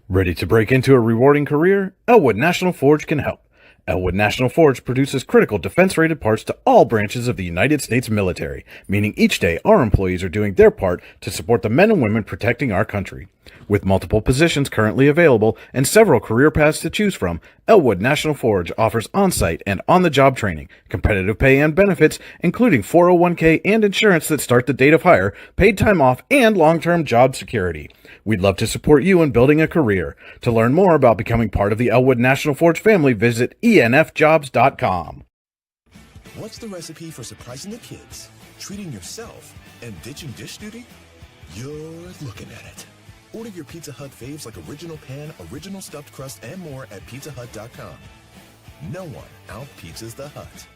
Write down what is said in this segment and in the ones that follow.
Ready to break into a rewarding career? Elwood National Forge can help. Elwood National Forge produces critical defense-rated parts to all branches of the United States military, meaning each day our employees are doing their part to support the men and women protecting our country. With multiple positions currently available and several career paths to choose from, Elwood National Forge offers on-site and on-the-job training, competitive pay and benefits, including 401k and insurance that start the date of hire, paid time off, and long-term job security. We'd love to support you in building a career. To learn more about becoming part of the Elwood National Forge family, visit enfjobs.com. What's the recipe for surprising the kids, treating yourself, and ditching dish duty? You're looking at it. Order your Pizza Hut faves like Original Pan, Original Stuffed Crust, and more at pizzahut.com. No one out-pizzas the Hut.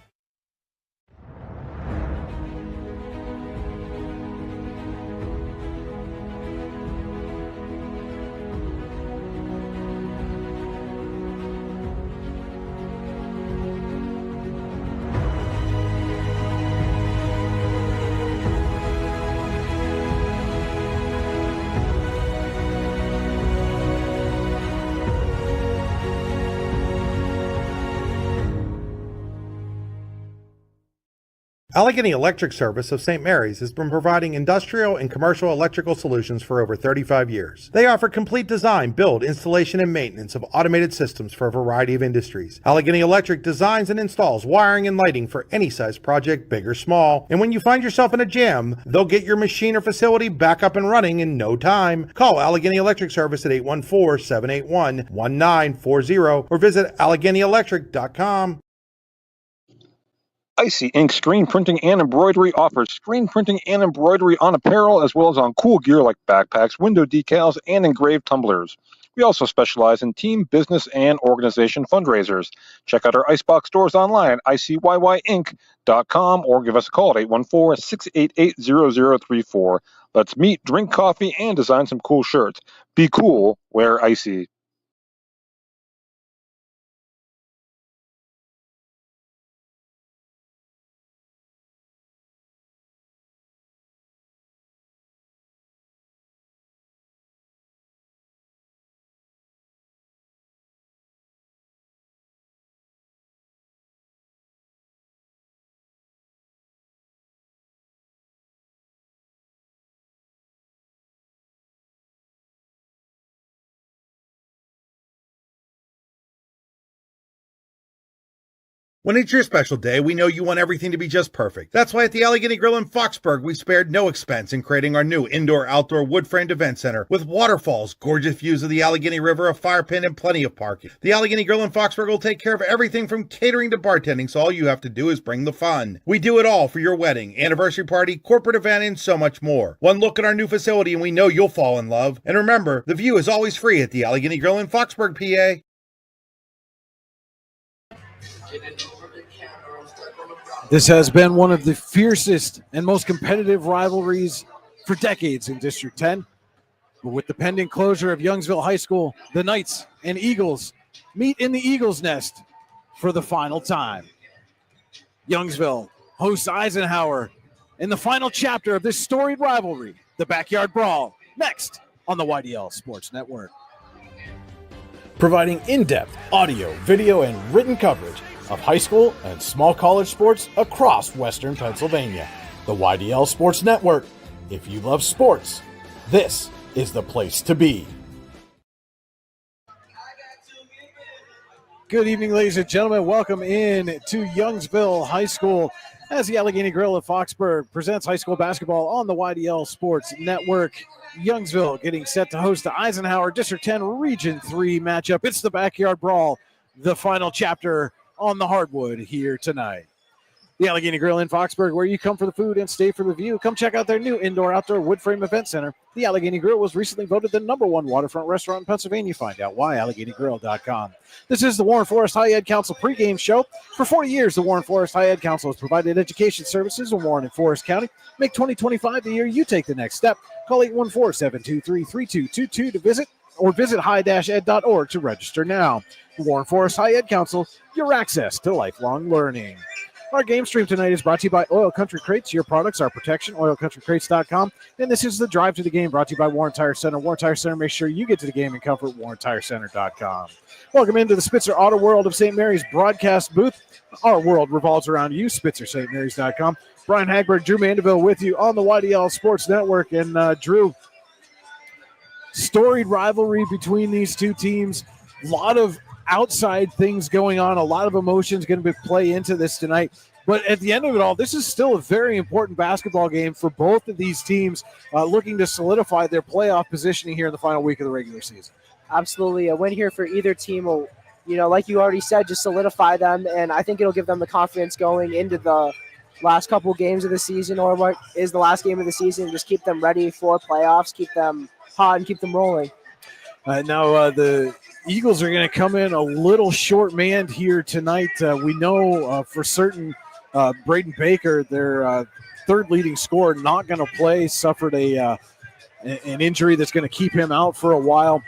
Allegheny Electric Service of St. Mary's has been providing industrial and commercial electrical solutions for over 35 years. They offer complete design, build, installation, and maintenance of automated systems for a variety of industries. Allegheny Electric designs and installs wiring and lighting for any size project, big or small. And when you find yourself in a jam, they'll get your machine or facility back up and running in no time. Call Allegheny Electric Service at 814-781-1940 or visit AlleghenyElectric.com. Icy Ink Screen Printing and Embroidery offers screen printing and embroidery on apparel as well as on cool gear like backpacks, window decals, and engraved tumblers. We also specialize in team, business, and organization fundraisers. Check out our Icebox stores online at icyinc.com or give us a call at 814-688-0034. Let's meet, drink coffee, and design some cool shirts. Be cool, wear Icy. When it's your special day, we know you want everything to be just perfect. That's why at the Allegheny Grill in Foxburg, we spared no expense in creating our new indoor-outdoor wood-framed event center with waterfalls, gorgeous views of the Allegheny River, a fire pit, and plenty of parking. The Allegheny Grill in Foxburg will take care of everything from catering to bartending, so all you have to do is bring the fun. We do it all for your wedding, anniversary party, corporate event, and so much more. One look at our new facility and we know you'll fall in love. And remember, the view is always free at the Allegheny Grill in Foxburg, PA. This has been one of the fiercest and most competitive rivalries for decades in District 10. But with the pending closure of Youngsville High School, the Knights and Eagles meet in the Eagles' Nest for the final time. Youngsville hosts Eisenhower in the final chapter of this storied rivalry, the Backyard Brawl, next on the YDL Sports Network. Providing in-depth audio, video, and written coverage of high school and small college sports across Western Pennsylvania. The YDL Sports Network. If you love sports, this is the place to be. Good evening, ladies and gentlemen. Welcome in to Youngsville High School as the Allegheny Grill of Foxburg presents high school basketball on the YDL Sports Network. Youngsville getting set to host the Eisenhower District 10 Region 3 matchup. It's the Backyard Brawl, the final chapter on the hardwood here tonight. The Allegheny Grill in Foxburg, where you come for the food and stay for the view. Come check out their new indoor-outdoor wood frame event center. The Allegheny Grill was recently voted the #1 waterfront restaurant in Pennsylvania. Find out why, AlleghenyGrill.com. This is the Warren Forest High Ed Council pregame show. For 40 years, the Warren Forest High Ed Council has provided education services in Warren and Forest County. Make 2025 the year you take the next step. Call 814-723-3222 to visit or visit high-ed.org to register now. The Warren Forest High Ed Council, your access to lifelong learning. Our game stream tonight is brought to you by Oil Country Crates. Your products, our protection, oilcountrycrates.com. And this is the Drive to the Game brought to you by Warren Tire Center. Warren Tire Center, make sure you get to the game in comfort, warrentirecenter.com. Welcome into the Spitzer Auto World of St. Mary's broadcast booth. Our world revolves around you, SpitzerStMarys.com. Brian Hagberg, Drew Mandeville with you on the YDL Sports Network. And Drew, storied rivalry between these two teams. A lot of outside things going on, a lot of emotions going to play into this tonight. But at the end of it all, this is still a very important basketball game for both of these teams looking to solidify their playoff positioning here in the final week of the regular season. Absolutely. A win here for either team will, like you already said, just solidify them. And I think it'll give them the confidence going into the last couple games of the season, or what is the last game of the season, just keep them ready for playoffs, keep them hot and keep them rolling. Now the Eagles are going to come in a little short-manned here tonight. We know for certain Braden Baker, their third leading scorer, not going to play, suffered an injury that's going to keep him out for a while.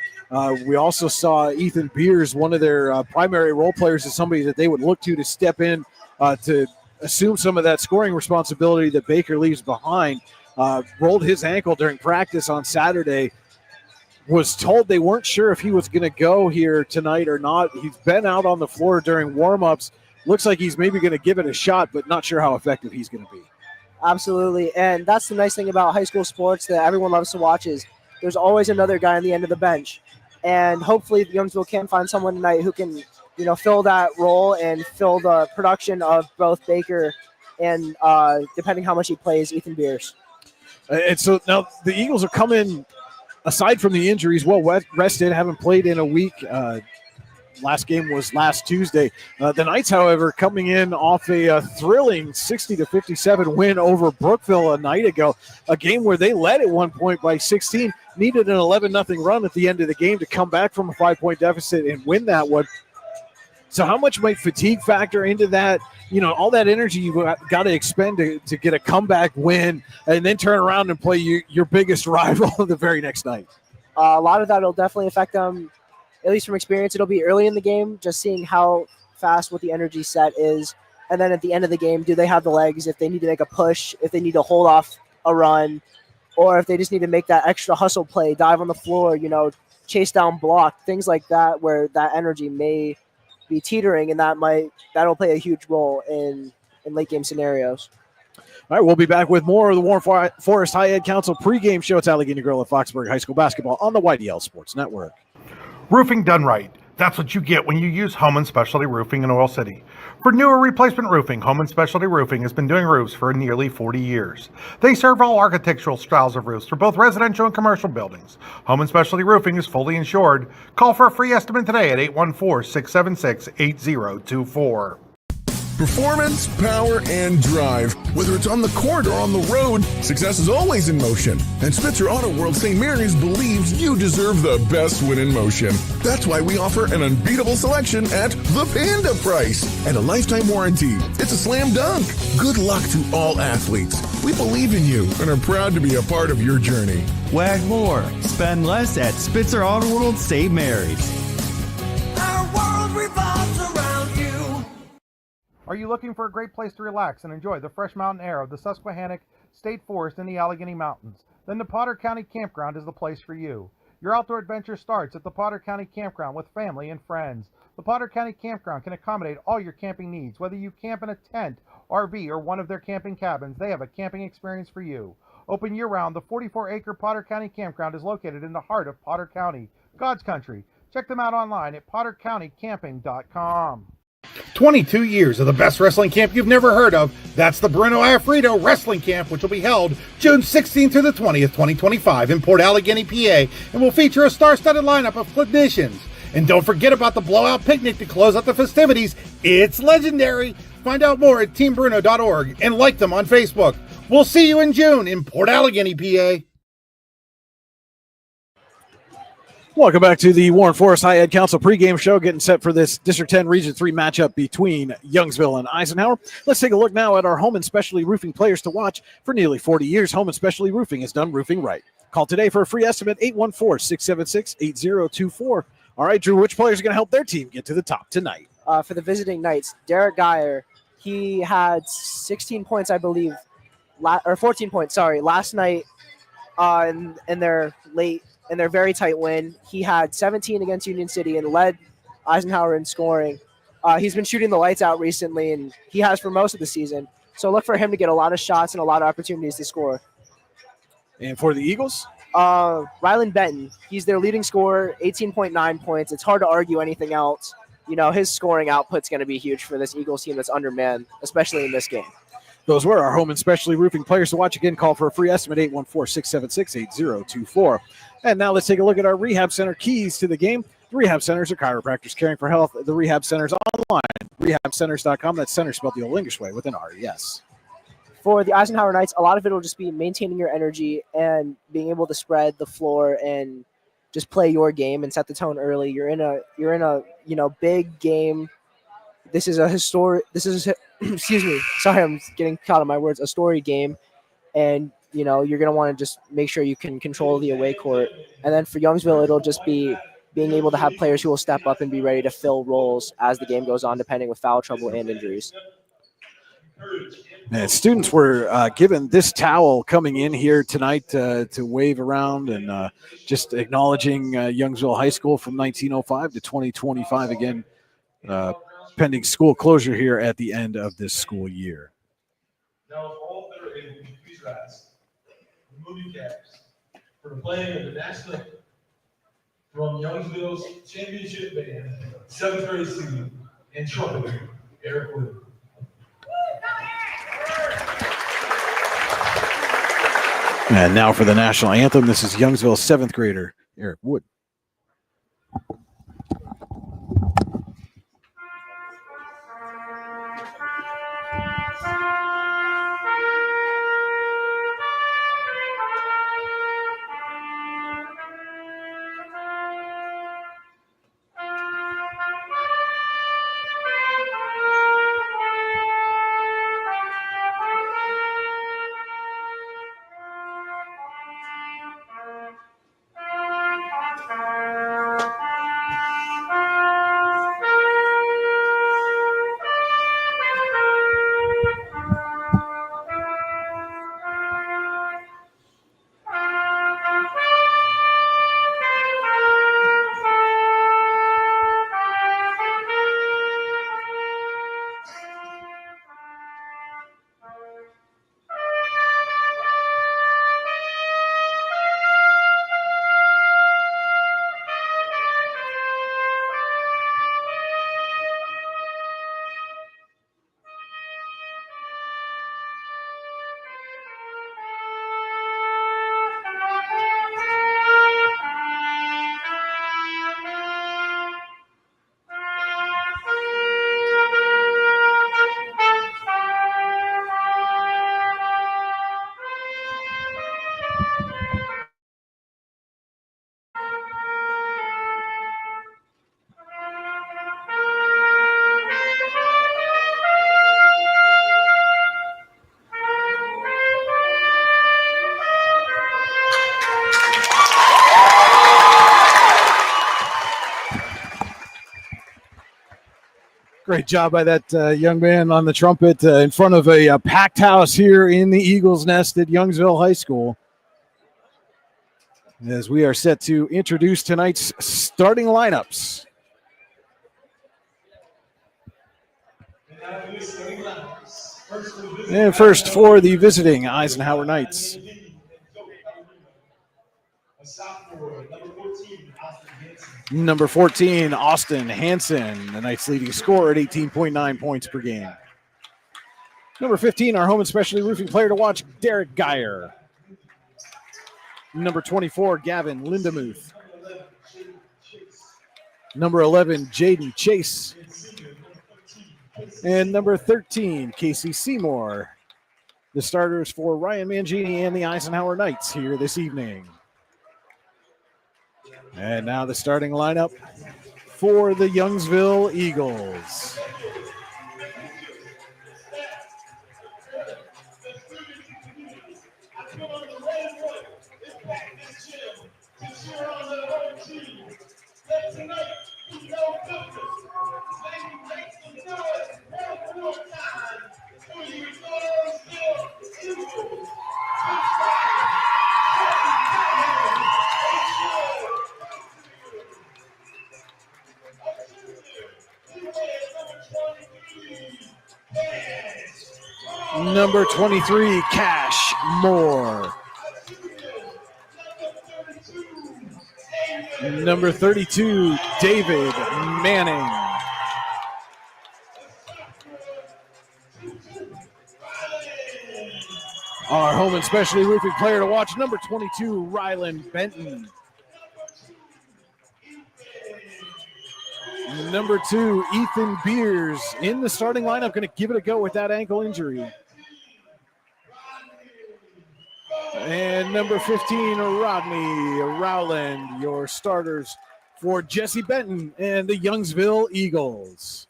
We also saw Ethan Beers, one of their primary role players, is somebody that they would look to step in to assume some of that scoring responsibility that Baker leaves behind. Rolled his ankle during practice on Saturday. Was told they weren't sure if he was going to go here tonight or not. He's been out on the floor during warm-ups. Looks like he's maybe going to give it a shot, but not sure how effective he's going to be. Absolutely, and that's the nice thing about high school sports that everyone loves to watch is there's always another guy on the end of the bench. And hopefully Youngsville can find someone tonight who can, fill that role and fill the production of both Baker and, depending how much he plays, Ethan Beers. And so now the Eagles are coming, aside from the injuries, well rested, haven't played in a week. Last game was last Tuesday. The Knights, however, coming in off a thrilling 60-57 win over Brookville a night ago, a game where they led at one point by 16, needed an 11-0 run at the end of the game to come back from a 5-point deficit and win that one. So how much might fatigue factor into that? All that energy you've got to expend to get a comeback win and then turn around and play your biggest rival the very next night. A lot of that will definitely affect them, at least from experience. It'll be early in the game, just seeing how fast what the energy set is. And then at the end of the game, do they have the legs if they need to make a push, if they need to hold off a run, or if they just need to make that extra hustle play, dive on the floor, chase down block, things like that, where that energy may be teetering, and that'll play a huge role in late game scenarios. All right, we'll be back with more of the Warren Forest High Ed Council pregame show. It's Allegheny Grill at Foxburg High School basketball on the YDL Sports Network. Roofing done right. That's what you get when you use Home & Specialty Roofing in Oil City. For new or replacement roofing, Home & Specialty Roofing has been doing roofs for nearly 40 years. They serve all architectural styles of roofs for both residential and commercial buildings. Home & Specialty Roofing is fully insured. Call for a free estimate today at 814-676-8024. Performance, power, and drive. Whether it's on the court or on the road, success is always in motion. And Spitzer Auto World St. Mary's believes you deserve the best win in motion. That's why we offer an unbeatable selection at the Panda price and a lifetime warranty. It's a slam dunk. Good luck to all athletes. We believe in you and are proud to be a part of your journey. Wag more, spend less at Spitzer Auto World St. Mary's. Our world revolves around you. Are you looking for a great place to relax and enjoy the fresh mountain air of the Susquehannock State Forest in the Allegheny Mountains? Then the Potter County Campground is the place for you. Your outdoor adventure starts at the Potter County Campground with family and friends. The Potter County Campground can accommodate all your camping needs. Whether you camp in a tent, RV, or one of their camping cabins, they have a camping experience for you. Open year-round, the 44-acre Potter County Campground is located in the heart of Potter County, God's country. Check them out online at pottercountycamping.com. 22 years of the best wrestling camp you've never heard of. That's the Bruno Afrito Wrestling Camp, which will be held June 16th through the 20th, 2025 in Port Allegheny, PA, and will feature a star-studded lineup of clinicians. And don't forget about the blowout picnic to close out the festivities. It's legendary. Find out more at teambruno.org and like them on Facebook. We'll see you in June in Port Allegheny, PA. Welcome back to the Warren Forest High Ed Council pregame show, getting set for this District 10 Region 3 matchup between Youngsville and Eisenhower. Let's take a look now at our Home and Specialty Roofing players to watch. For nearly 40 years, Home and Specialty Roofing has done roofing right. Call today for a free estimate, 814-676-8024. All right, Drew, which players are going to help their team get to the top tonight? For the visiting Knights, Derek Geyer, He had 16 points, I believe, or 14 points. Sorry, last night in their very tight win. He had 17 against Union City and led Eisenhower in scoring. He's been shooting the lights out recently, and he has for most of the season. So look for him to get a lot of shots and a lot of opportunities to score. And for the Eagles? Rylan Benton, he's their leading scorer, 18.9 points. It's hard to argue anything else. You know, his scoring output's going to be huge for this Eagles team that's undermanned, especially in this game. Those were our home and specialty roofing players to watch. Again, call for a free estimate, 814-676-8024. And now let's take a look at our rehab center keys to the game. The rehab centers are chiropractors caring for health. The rehab centers online, rehabcenters.com. That's center spelled the old English way with an R-E-S. For the Eisenhower Knights, a lot of it will just be maintaining your energy and being able to spread the floor and just play your game and set the tone early. You're in a big game. This is excuse me. Sorry, I'm getting caught on my words. A story game, and you're going to want to just make sure you can control the away court. And then for Youngsville, it'll just be being able to have players who will step up and be ready to fill roles as the game goes on, depending with foul trouble and injuries. And students were given this towel coming in here tonight to wave around and just acknowledging Youngsville High School from 1905 to 2025 again, pending school closure here at the end of this school year. Now, for all that are able, please rise. Remove your caps for the playing of the national anthem from Youngsville's championship band, 7th grade senior and trumpeter, Eric Wood. And now for the national anthem, this is Youngsville 7th grader, Eric Wood. Great job by that young man on the trumpet in front of a packed house here in the Eagles Nest at Youngsville High School. As we are set to introduce tonight's starting lineups. And first for the visiting Eisenhower Knights. Number 14, Austin Hansen, the Knights' leading scorer at 18.9 points per game. Number 15, our home and specialty roofing player to watch, Derek Geyer. Number 24, Gavin Lindemuth. Number 11, Jaden Chase. And number 13, Casey Seymour. The starters for Ryan Mangini and the Eisenhower Knights here this evening. And now the starting lineup for the Youngsville Eagles. Number 23, Cash Moore. Number 32, David Manning. Our home and specialty roofing player to watch, number 22, Rylan Benton. Number 2, Ethan Beers in the starting lineup, going to give it a go with that ankle injury. And number 15, Rodney Rowland, your starters for Jesse Benton and the Youngsville Eagles.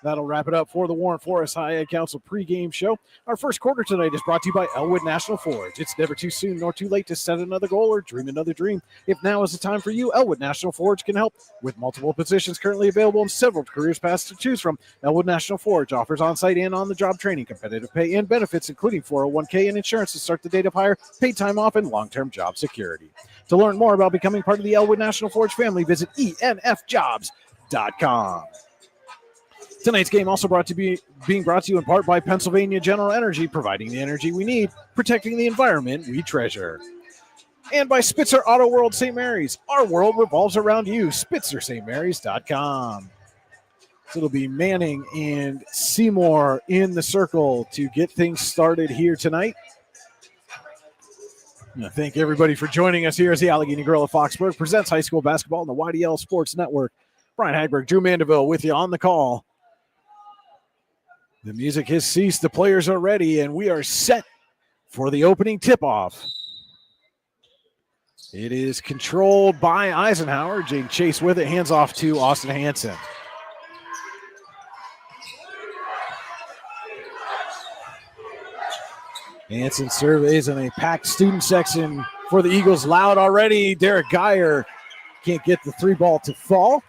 That'll wrap it up for the Warren Forest High Ed Council pregame show. Our first quarter tonight is brought to you by Elwood National Forge. It's never too soon nor too late to set another goal or dream another dream. If now is the time for you, Elwood National Forge can help. With multiple positions currently available and several careers paths to choose from, Elwood National Forge offers on-site and on-the-job training, competitive pay, and benefits, including 401k and insurance to start the date of hire, paid time off, and long-term job security. To learn more about becoming part of the Elwood National Forge family, visit enfjobs.com. Tonight's game also being brought to you in part by Pennsylvania General Energy, providing the energy we need, protecting the environment we treasure. And by Spitzer Auto World St. Mary's. Our world revolves around you. SpitzerStMarys.com. So it'll be Manning and Seymour in the circle to get things started here tonight. I thank everybody for joining us here as the Allegheny Grill of Foxburg presents high school basketball on the YDL Sports Network. Brian Hagberg, Drew Mandeville with you on the call. The music has ceased, the players are ready, and we are set for the opening tip-off. It is controlled by Eisenhower. Jane Chase with it, hands off to Austin Hansen. Hansen surveys in a packed student section for the Eagles. Loud already. Derek Geyer can't get the three ball to fall.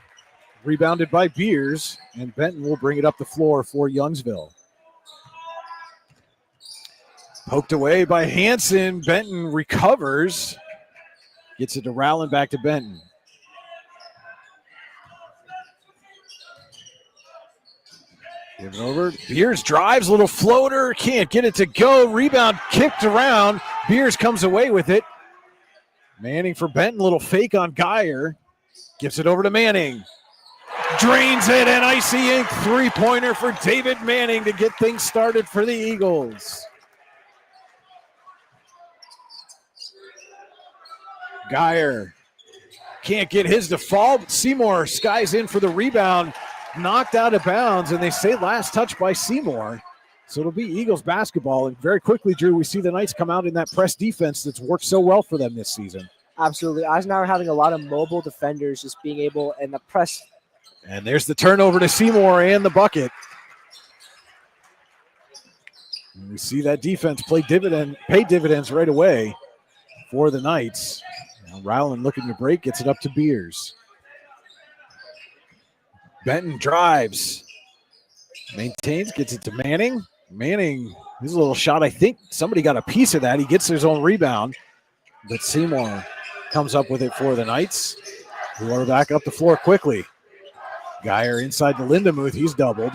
Rebounded by Beers, and Benton will bring it up the floor for Youngsville. Poked away by Hansen. Benton recovers. Gets it to Rowland, back to Benton. Give it over. Beers drives, little floater. Can't get it to go. Rebound kicked around. Beers comes away with it. Manning for Benton. Little fake on Geyer. Gives it over to Manning. Drains it, and Icy Ink three-pointer for David Manning to get things started for the Eagles. Geyer can't get his to fall. Seymour skies in for the rebound. Knocked out of bounds, and they say last touch by Seymour. So it'll be Eagles basketball. And very quickly, Drew, we see the Knights come out in that press defense that's worked so well for them this season. Absolutely. Eisenhower having a lot of mobile defenders, just being able, and the press. And there's the turnover to Seymour and the bucket. And we see that defense pay dividends right away for the Knights. Now Rowland looking to break, gets it up to Beers. Benton drives, maintains, gets it to Manning. Manning, his little shot, I think somebody got a piece of that. He gets his own rebound, but Seymour comes up with it for the Knights, who are back up the floor quickly. Geyer inside the Lindemuth, he's doubled.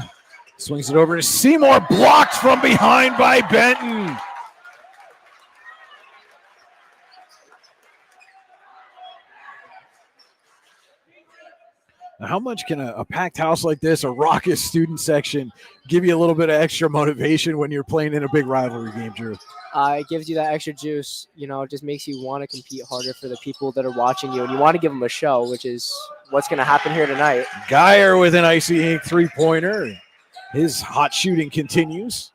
Swings it over to Seymour, blocked from behind by Benton. Now, how much can a packed house like this, a raucous student section, give you a little bit of extra motivation when you're playing in a big rivalry game, Drew? It gives you that extra juice. You know, it just makes you want to compete harder for the people that are watching you, and you want to give them a show, which is what's going to happen here tonight. Geyer with an Icy Ink three-pointer. His hot shooting continues.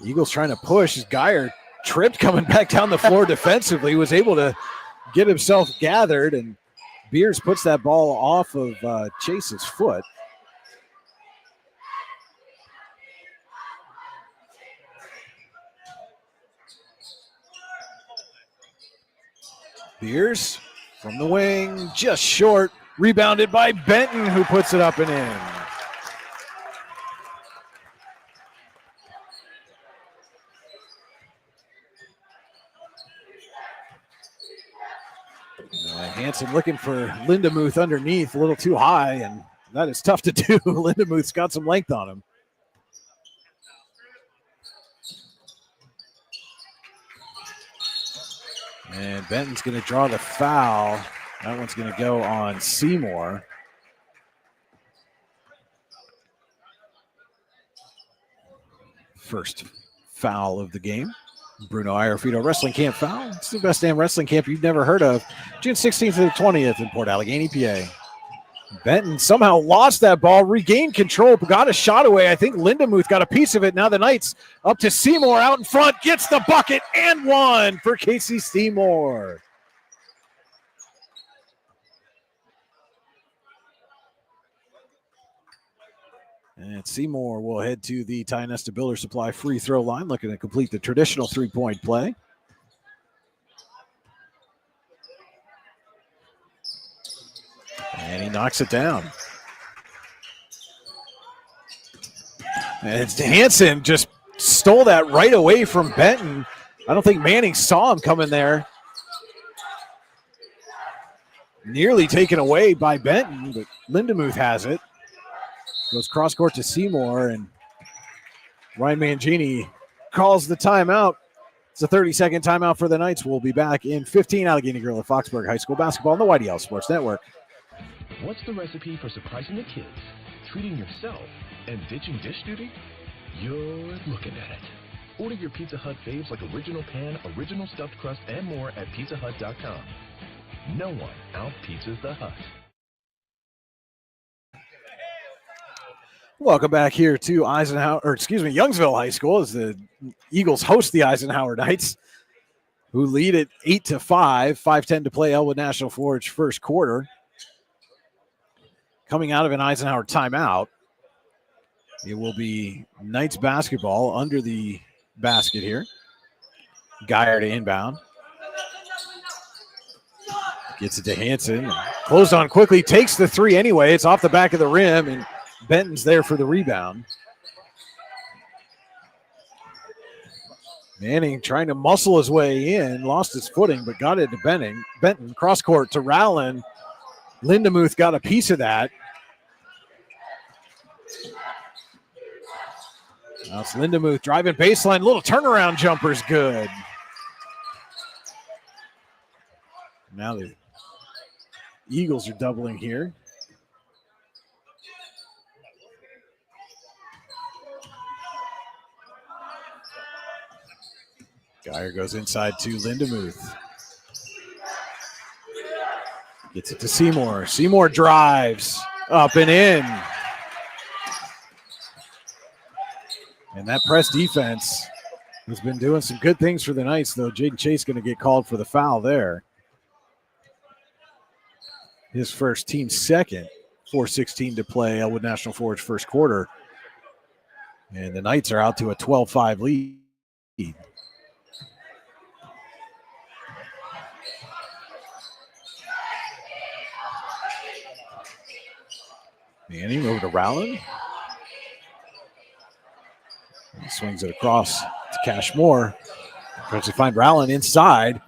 Eagles trying to push. Geyer tripped coming back down the floor defensively, was able to get himself gathered, and Beers puts that ball off of Chase's foot. Beers from the wing, just short, rebounded by Benton, who puts it up and in. Hansen looking for Lindemuth underneath, a little too high, and that is tough to do. Lindemuth's got some length on him. And Benton's going to draw the foul. That one's going to go on Seymour. First foul of the game. Bruno Iorfito Wrestling Camp foul. It's the best damn wrestling camp you've never heard of. June 16th to the 20th in Port Allegheny, PA. Benton somehow lost that ball, regained control, got a shot away. I think Lindemuth got a piece of it. Now the Knights up to Seymour out in front, gets the bucket and one for Casey Seymour. And Seymour will head to the Tionesta Builder Supply free throw line, looking to complete the traditional three-point play. And he knocks it down. And it's Hansen just stole that right away from Benton. I don't think Manning saw him coming there. Nearly taken away by Benton, but Lindemuth has it. Goes cross court to Seymour, and Ryan Mangini calls the timeout. It's a 30-second timeout for the Knights. We'll be back in 15. Allegheny Grill at Foxburg High School basketball on the YDL Sports Network. What's the recipe for surprising the kids, treating yourself, and ditching dish duty? You're looking at it. Order your Pizza Hut faves like original pan, original stuffed crust, and more at pizzahut.com. No one out-pizzas the Hut. Welcome back here to Youngsville High School as the Eagles host the Eisenhower Knights, who lead at 8-5, 5:10 to play. Elwood National Forge first quarter. Coming out of an Eisenhower timeout, it will be Knights basketball under the basket here. Geyer to inbound. Gets it to Hansen. Closed on quickly, takes the three anyway. It's off the back of the rim, and Benton's there for the rebound. Manning trying to muscle his way in, lost his footing, but got it to Benton. Cross court to Rowland. Lindemuth got a piece of that. Now it's Lindemuth driving baseline. Little turnaround jumper's good. Now the Eagles are doubling here. Geyer goes inside to Lindemuth. Gets it to Seymour. Seymour drives up and in. And that press defense has been doing some good things for the Knights, though. Jaden Chase going to get called for the foul there. His first, team second. 4:16 to play. Elwood National Forge first quarter. And the Knights are out to a 12-5 lead. Manning over to Rowland. He swings it across to Cashmore. Tries to find Rowland inside.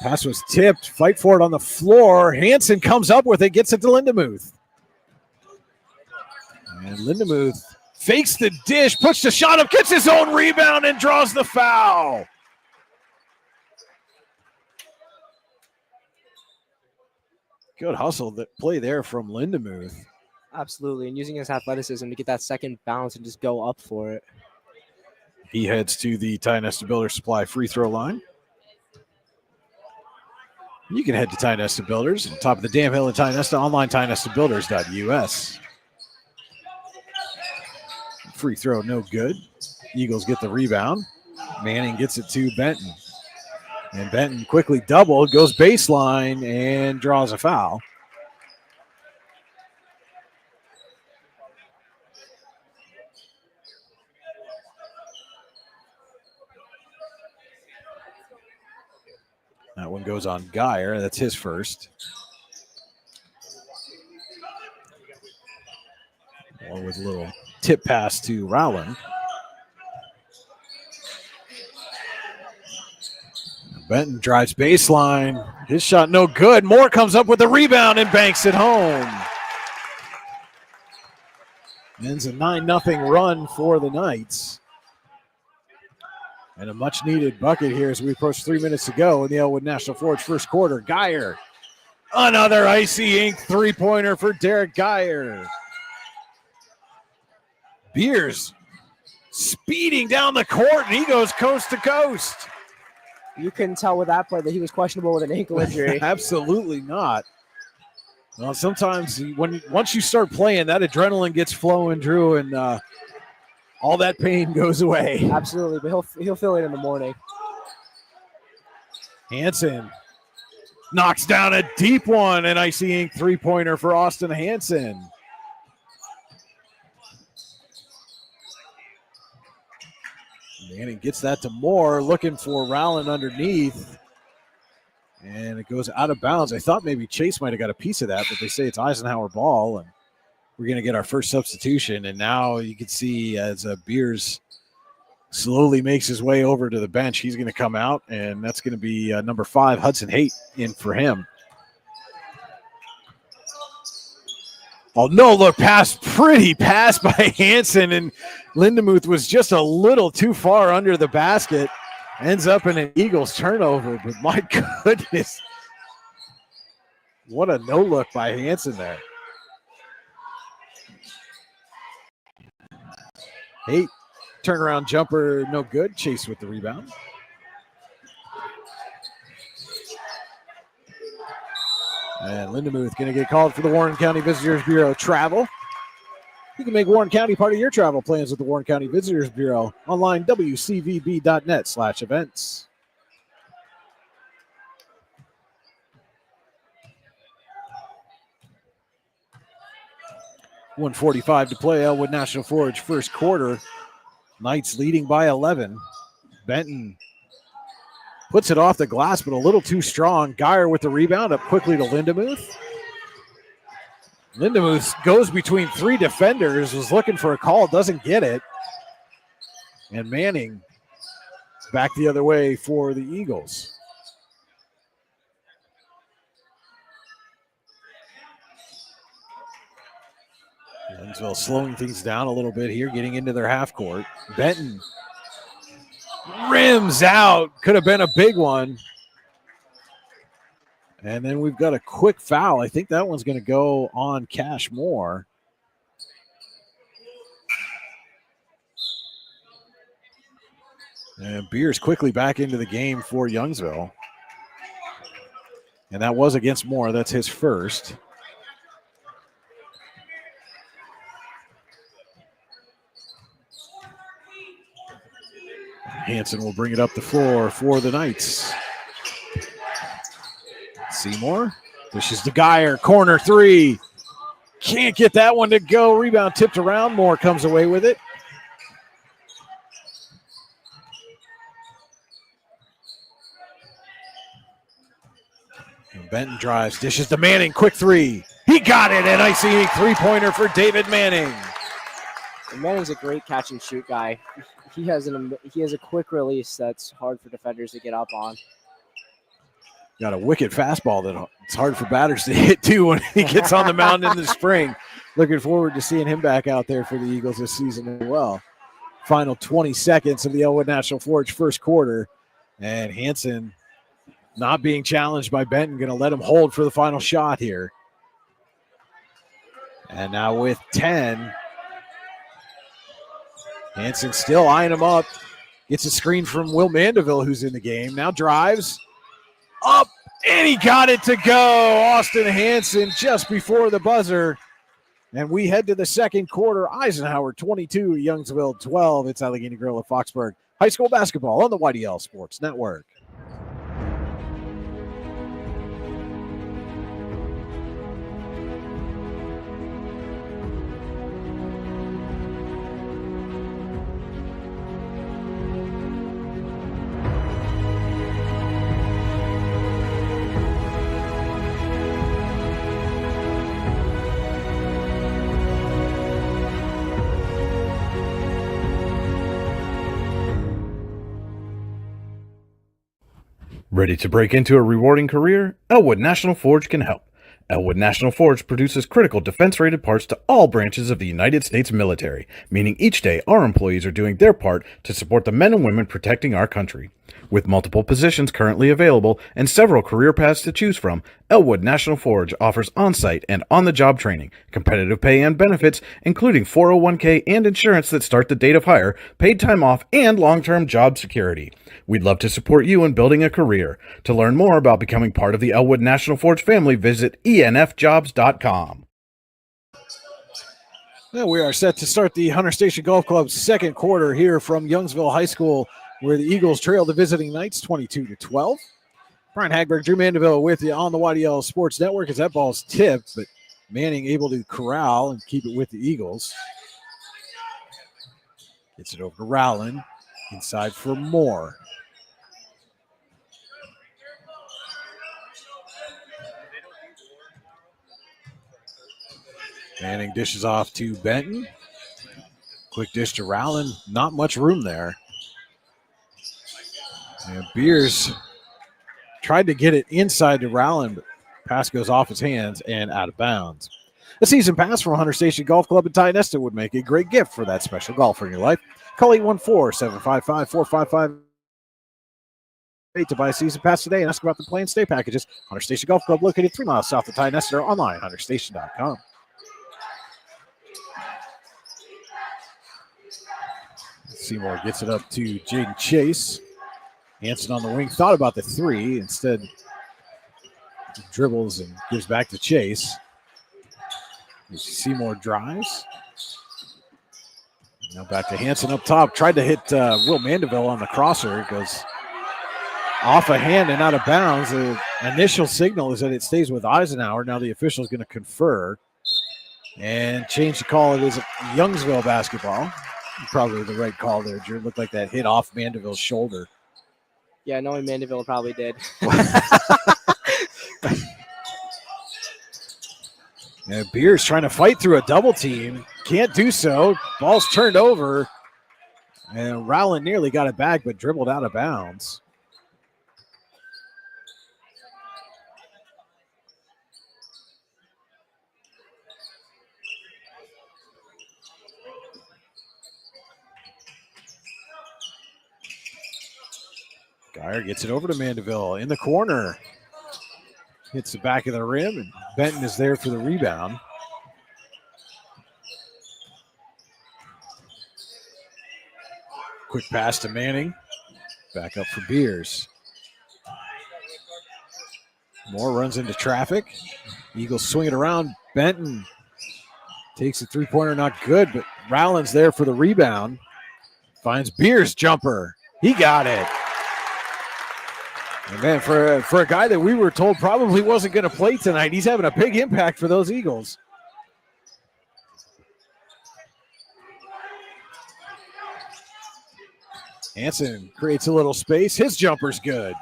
Pass was tipped. Fight for it on the floor. Hansen comes up with it, gets it to Lindemuth. And Lindemuth fakes the dish, puts the shot up, gets his own rebound, and draws the foul. Good hustle play there from Lindemuth. Absolutely, and using his athleticism to get that second bounce and just go up for it. He heads to the Tionesta Builder Supply free throw line. You can head to Tionesta Builders, on top of the damn hill in Tionesta, online tionestabuilders.us. Free throw, no good. Eagles get the rebound. Manning gets it to Benton. And Benton quickly doubled, goes baseline, and draws a foul. That one goes on Geyer. That's his first. Or with a little tip pass to Rowland. Benton drives baseline. His shot no good. Moore comes up with the rebound and banks it home. Ends a 9-0 run for the Knights. And a much-needed bucket here as we approach 3 minutes to go in the Elwood National Forge first quarter. Geyer, another Icy Ink three-pointer for Derek Geyer. Beers speeding down the court, and he goes coast to coast. You couldn't tell with that play that he was questionable with an ankle injury. Absolutely not. Well, sometimes once you start playing, that adrenaline gets flowing, Drew, and all that pain goes away. Absolutely, but he'll feel it in the morning. Hansen knocks down a deep one, an Icy Ink three-pointer for Austin Hansen. Manning gets that to Moore, looking for Rowland underneath. And it goes out of bounds. I thought maybe Chase might have got a piece of that, but they say it's Eisenhower ball, and we're going to get our first substitution. And now you can see as Beers slowly makes his way over to the bench, he's going to come out, and that's going to be number 5, Hudson Haight, in for him. Oh, no, look, pretty pass by Hansen, and Lindemuth was just a little too far under the basket. Ends up in an Eagles turnover, but my goodness. What a no-look by Hansen there. Haight, turnaround jumper, no good. Chase with the rebound. And Lindemuth going to get called for the Warren County Visitors Bureau travel. You can make Warren County part of your travel plans with the Warren County Visitors Bureau. Online, wcvb.net/events. .145 to play, Elwood National Forge first quarter. Knights leading by 11. Benton puts it off the glass, but a little too strong. Geyer with the rebound, up quickly to Lindemuth. Lindemuth goes between 3 defenders, was looking for a call, doesn't get it. And Manning back the other way for the Eagles. Youngsville slowing things down a little bit here, getting into their half court. Benton rims out, could have been a big one. And then we've got a quick foul. I think that one's going to go on Cash Moore. And Beers quickly back into the game for Youngsville. And that was against Moore. That's his first. Hansen will bring it up the floor for the Knights. Seymour pushes to Geyer, corner 3. Can't get that one to go. Rebound tipped around. Moore comes away with it. And Benton drives, dishes to Manning, quick 3. He got it, an Icy Ink three-pointer for David Manning. And Manning's a great catch and shoot guy. He has a quick release that's hard for defenders to get up on. Got a wicked fastball that it's hard for batters to hit too when he gets on the mound in the spring. Looking forward to seeing him back out there for the Eagles this season as well. Final 20 seconds of the Elwood National Forge first quarter. And Hansen not being challenged by Benton, going to let him hold for the final shot here. And now with 10, Hansen still eyeing him up. Gets a screen from Will Mandeville, who's in the game. Now drives. Up, and he got it to go. Austin Hansen just before the buzzer. And we head to the second quarter. Eisenhower 22, Youngsville 12. It's Allegheny Grill at Foxburg High School basketball on the YDL Sports Network. Ready to break into a rewarding career? Elwood National Forge can help. Elwood National Forge produces critical defense-rated parts to all branches of the United States military, meaning each day our employees are doing their part to support the men and women protecting our country. With multiple positions currently available and several career paths to choose from, Elwood National Forge offers on-site and on-the-job training, competitive pay and benefits, including 401k and insurance that start the date of hire, paid time off, and long-term job security. We'd love to support you in building a career. To learn more about becoming part of the Elwood National Forge family, visit enfjobs.com. Well, we are set to start the Hunter Station Golf Club's second quarter here from Youngsville High School, where the Eagles trail the visiting Knights 22-12. Brian Hagberg, Drew Mandeville with you on the YDL Sports Network as that ball's tipped, but Manning able to corral and keep it with the Eagles. Gets it over to Rowland. Inside for Moore. Manning dishes off to Benton. Quick dish to Rowland. Not much room there. And Beers tried to get it inside to Rowland, but pass goes off his hands and out of bounds. A season pass from Hunter Station Golf Club in Tionesta would make a great gift for that special golfer in your life. Call 814-755-4558 to buy a season pass today and ask about the play and stay packages. Hunter Station Golf Club located 3 miles south of Tionesta, or online, hunterstation.com. Seymour gets it up to Jaden Chase. Hanson on the wing thought about the 3. Instead, dribbles and gives back to Chase. Seymour drives. Now back to Hanson up top. Tried to hit Will Mandeville on the crosser. It goes off a hand and out of bounds. The initial signal is that it stays with Eisenhower. Now the official is going to confer and change the call. It is Youngsville basketball. Probably the right call there, Drew. Looked like that hit off Mandeville's shoulder. Yeah, knowing Mandeville probably did. And Beers trying to fight through a double team. Can't do so. Ball's turned over. And Rowland nearly got it back, but dribbled out of bounds. Geyer gets it over to Mandeville in the corner. Hits the back of the rim, and Benton is there for the rebound. Quick pass to Manning. Back up for Beers. Moore runs into traffic. Eagles swing it around. Benton takes a three-pointer, not good, but Rowland's there for the rebound. Finds Beers' jumper. He got it. And man, for a guy that we were told probably wasn't going to play tonight, he's having a big impact for those Eagles. Hanson creates a little space. His jumper's good.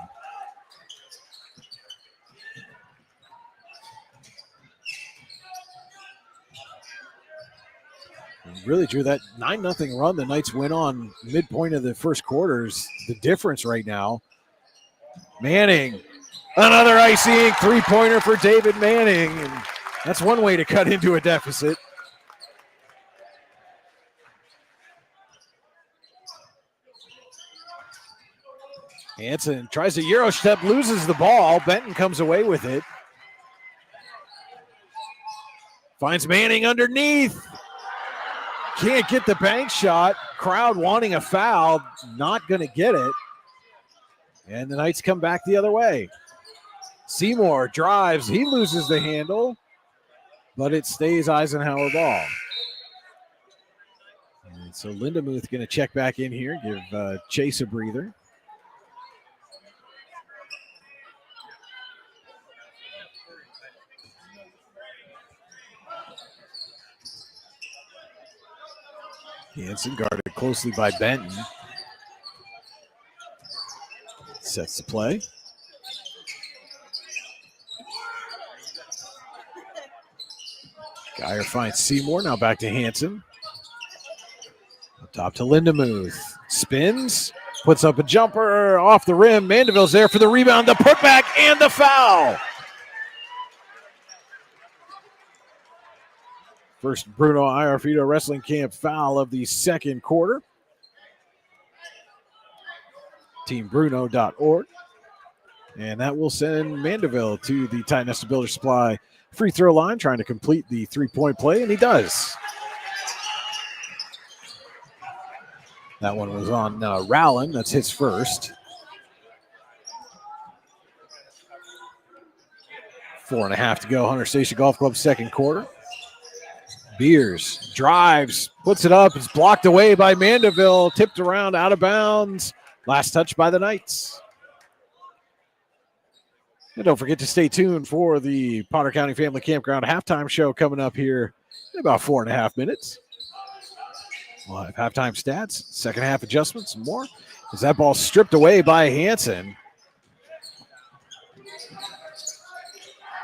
And really, Drew, that 9-0 run the Knights went on midpoint of the first quarter is the difference right now. Manning, another icing three-pointer for David Manning. And that's one way to cut into a deficit. Hanson tries a Euro step, loses the ball. Benton comes away with it. Finds Manning underneath. Can't get the bank shot. Crowd wanting a foul. Not going to get it. And the Knights come back the other way. Seymour drives. He loses the handle, but it stays Eisenhower ball. And so Lindemuth going to check back in here, give Chase a breather. Hanson guarded closely by Benton. Sets the play. Geyer finds Seymour. Now back to Hanson. Up top to Lindemuth. Spins. Puts up a jumper off the rim. Mandeville's there for the rebound, the putback, and the foul. First Bruno Iarfito Wrestling Camp foul of the second quarter. TeamBruno.org. And that will send Mandeville to the Titan Nesta Builder Supply free throw line, trying to complete the three-point play, and he does. That one was on Rowland. That's his first. 4.5 to go. Hunter Station Golf Club second quarter. Beers drives, puts it up. It's blocked away by Mandeville. Tipped around, out of bounds. Last touch by the Knights. And don't forget to stay tuned for the Potter County Family Campground halftime show coming up here in about 4.5 minutes. We'll have halftime stats, second half adjustments, and more. As that ball stripped away by Hanson.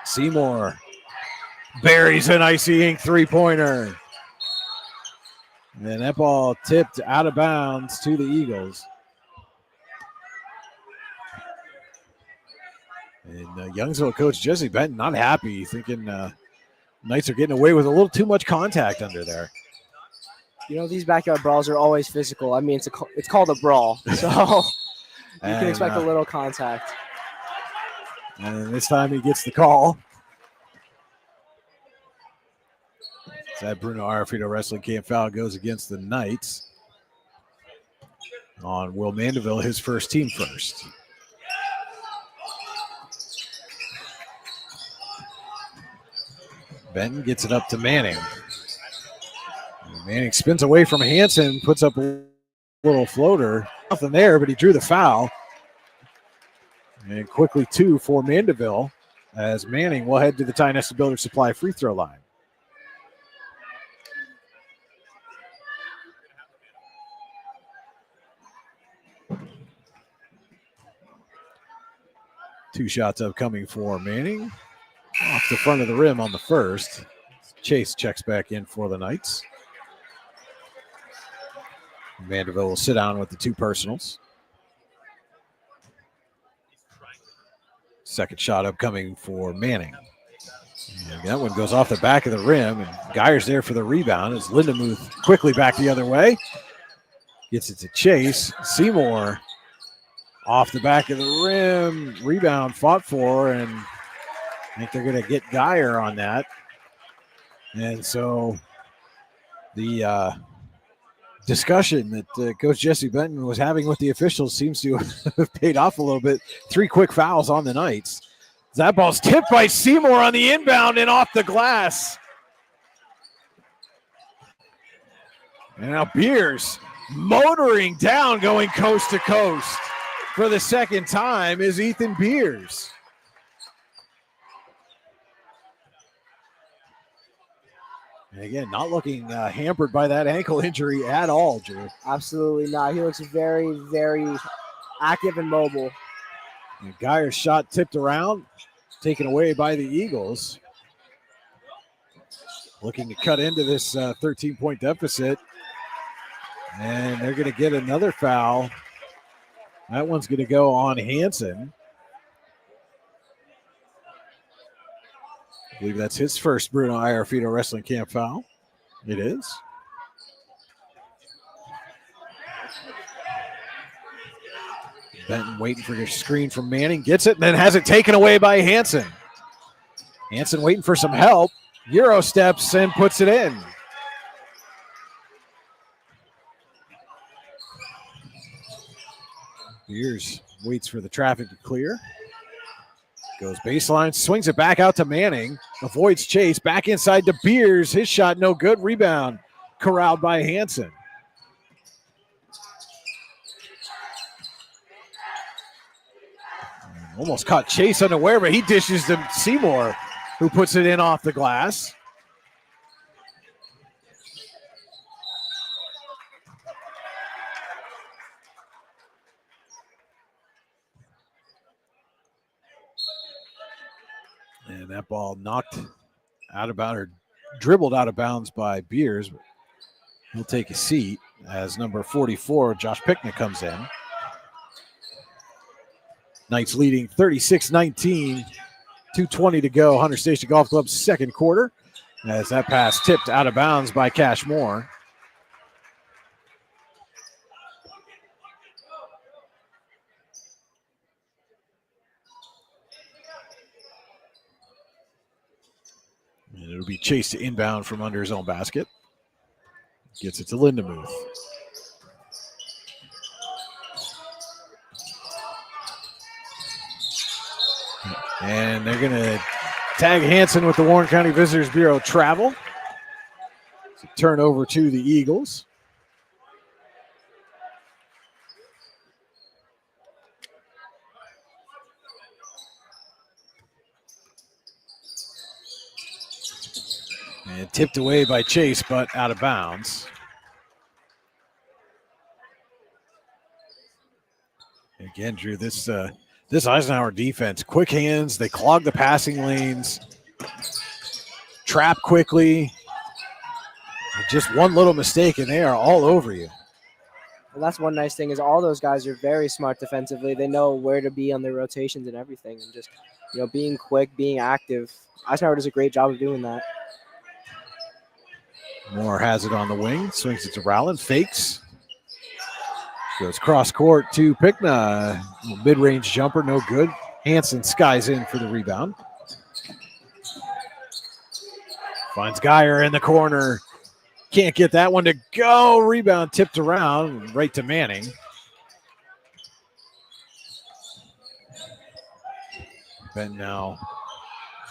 Seymour buries an Icy Ink three-pointer. And then that ball tipped out of bounds to the Eagles. And Youngsville coach Jesse Benton not happy, thinking Knights are getting away with a little too much contact under there. You know, these backyard brawls are always physical. I mean, it's called a brawl, so you can expect a little contact. And this time he gets the call. So that Bruno Iarfito Wrestling Camp foul goes against the Knights. On Will Mandeville, his first team first. Benton gets it up to Manning. Manning spins away from Hanson, puts up a little floater. Nothing there, but he drew the foul. And quickly two for Mandeville as Manning will head to the Titan Nesta Builder Supply free throw line. Two shots upcoming for Manning. Off the front of the rim on the first. Chase checks back in for the Knights. Mandeville will sit down with the two personals. Second shot upcoming for Manning. And that one goes off the back of the rim, and Geyer's there for the rebound as Lindemuth quickly back the other way. Gets it to Chase. Seymour off the back of the rim. Rebound fought for, and I think they're going to get Geyer on that. And so the discussion that Coach Jesse Benton was having with the officials seems to have paid off a little bit. 3 quick fouls on the Knights. That ball's tipped by Seymour on the inbound and off the glass. And now Beers motoring down, going coast to coast for the second time is Ethan Beers. And again, not looking hampered by that ankle injury at all, Drew. Absolutely not. He looks very, very active and mobile. And Geyer's shot tipped around, taken away by the Eagles. Looking to cut into this 13-point deficit. And they're going to get another foul. That one's going to go on Hanson. I believe that's his first Bruno Iarfito Wrestling Camp foul. It is. Benton waiting for your screen from Manning. Gets it and then has it taken away by Hanson. Hanson waiting for some help. Euro steps and puts it in. Beers waits for the traffic to clear. Goes baseline, swings it back out to Manning. Avoids Chase, back inside to Beers. His shot no good. Rebound corralled by Hanson. Almost caught Chase unaware, but he dishes to Seymour, who puts it in off the glass. And that ball knocked out of bounds, or dribbled out of bounds by Beers. He'll take a seat as number 44, Josh Picknick, comes in. Knights leading 36-19, 2:20 to go. Hunter Station Golf Club's second quarter. As that pass tipped out of bounds by Cash Moore. And it'll be chased to inbound from under his own basket. Gets it to Lindemuth. And they're going to tag Hansen with the Warren County Visitors Bureau travel. So turnover to the Eagles. And tipped away by Chase, but out of bounds. Again, Drew, this Eisenhower defense, quick hands, they clog the passing lanes, trap quickly. Just one little mistake, and they are all over you. Well, that's one nice thing is all those guys are very smart defensively. They know where to be on their rotations and everything, and just being quick, being active. Eisenhower does a great job of doing that. Moore has it on the wing, swings it to Rowland, fakes. Goes cross court to Pickna. Mid-range jumper, no good. Hansen skies in for the rebound. Finds Geyer in the corner. Can't get that one to go. Rebound tipped around right to Manning. Ben now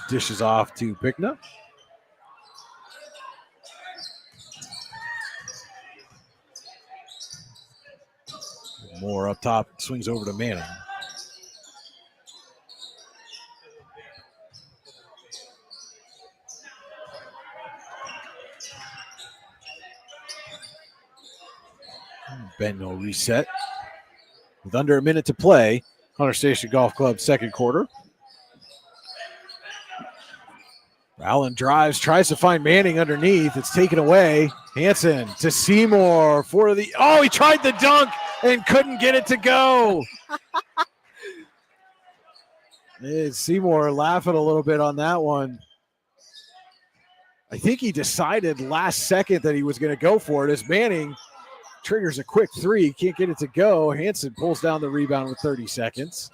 dishes off to Pickna. Moore up top, swings over to Manning. Benton will reset. With under a minute to play, Hunter Station Golf Club second quarter. Allen drives, tries to find Manning underneath. It's taken away. Hansen to Seymour for the, he tried the dunk and couldn't get it to go. Seymour laughing a little bit on that one. I think he decided last second that he was going to go for it as Manning triggers a quick three. Can't get it to go. Hansen pulls down the rebound with 30 seconds.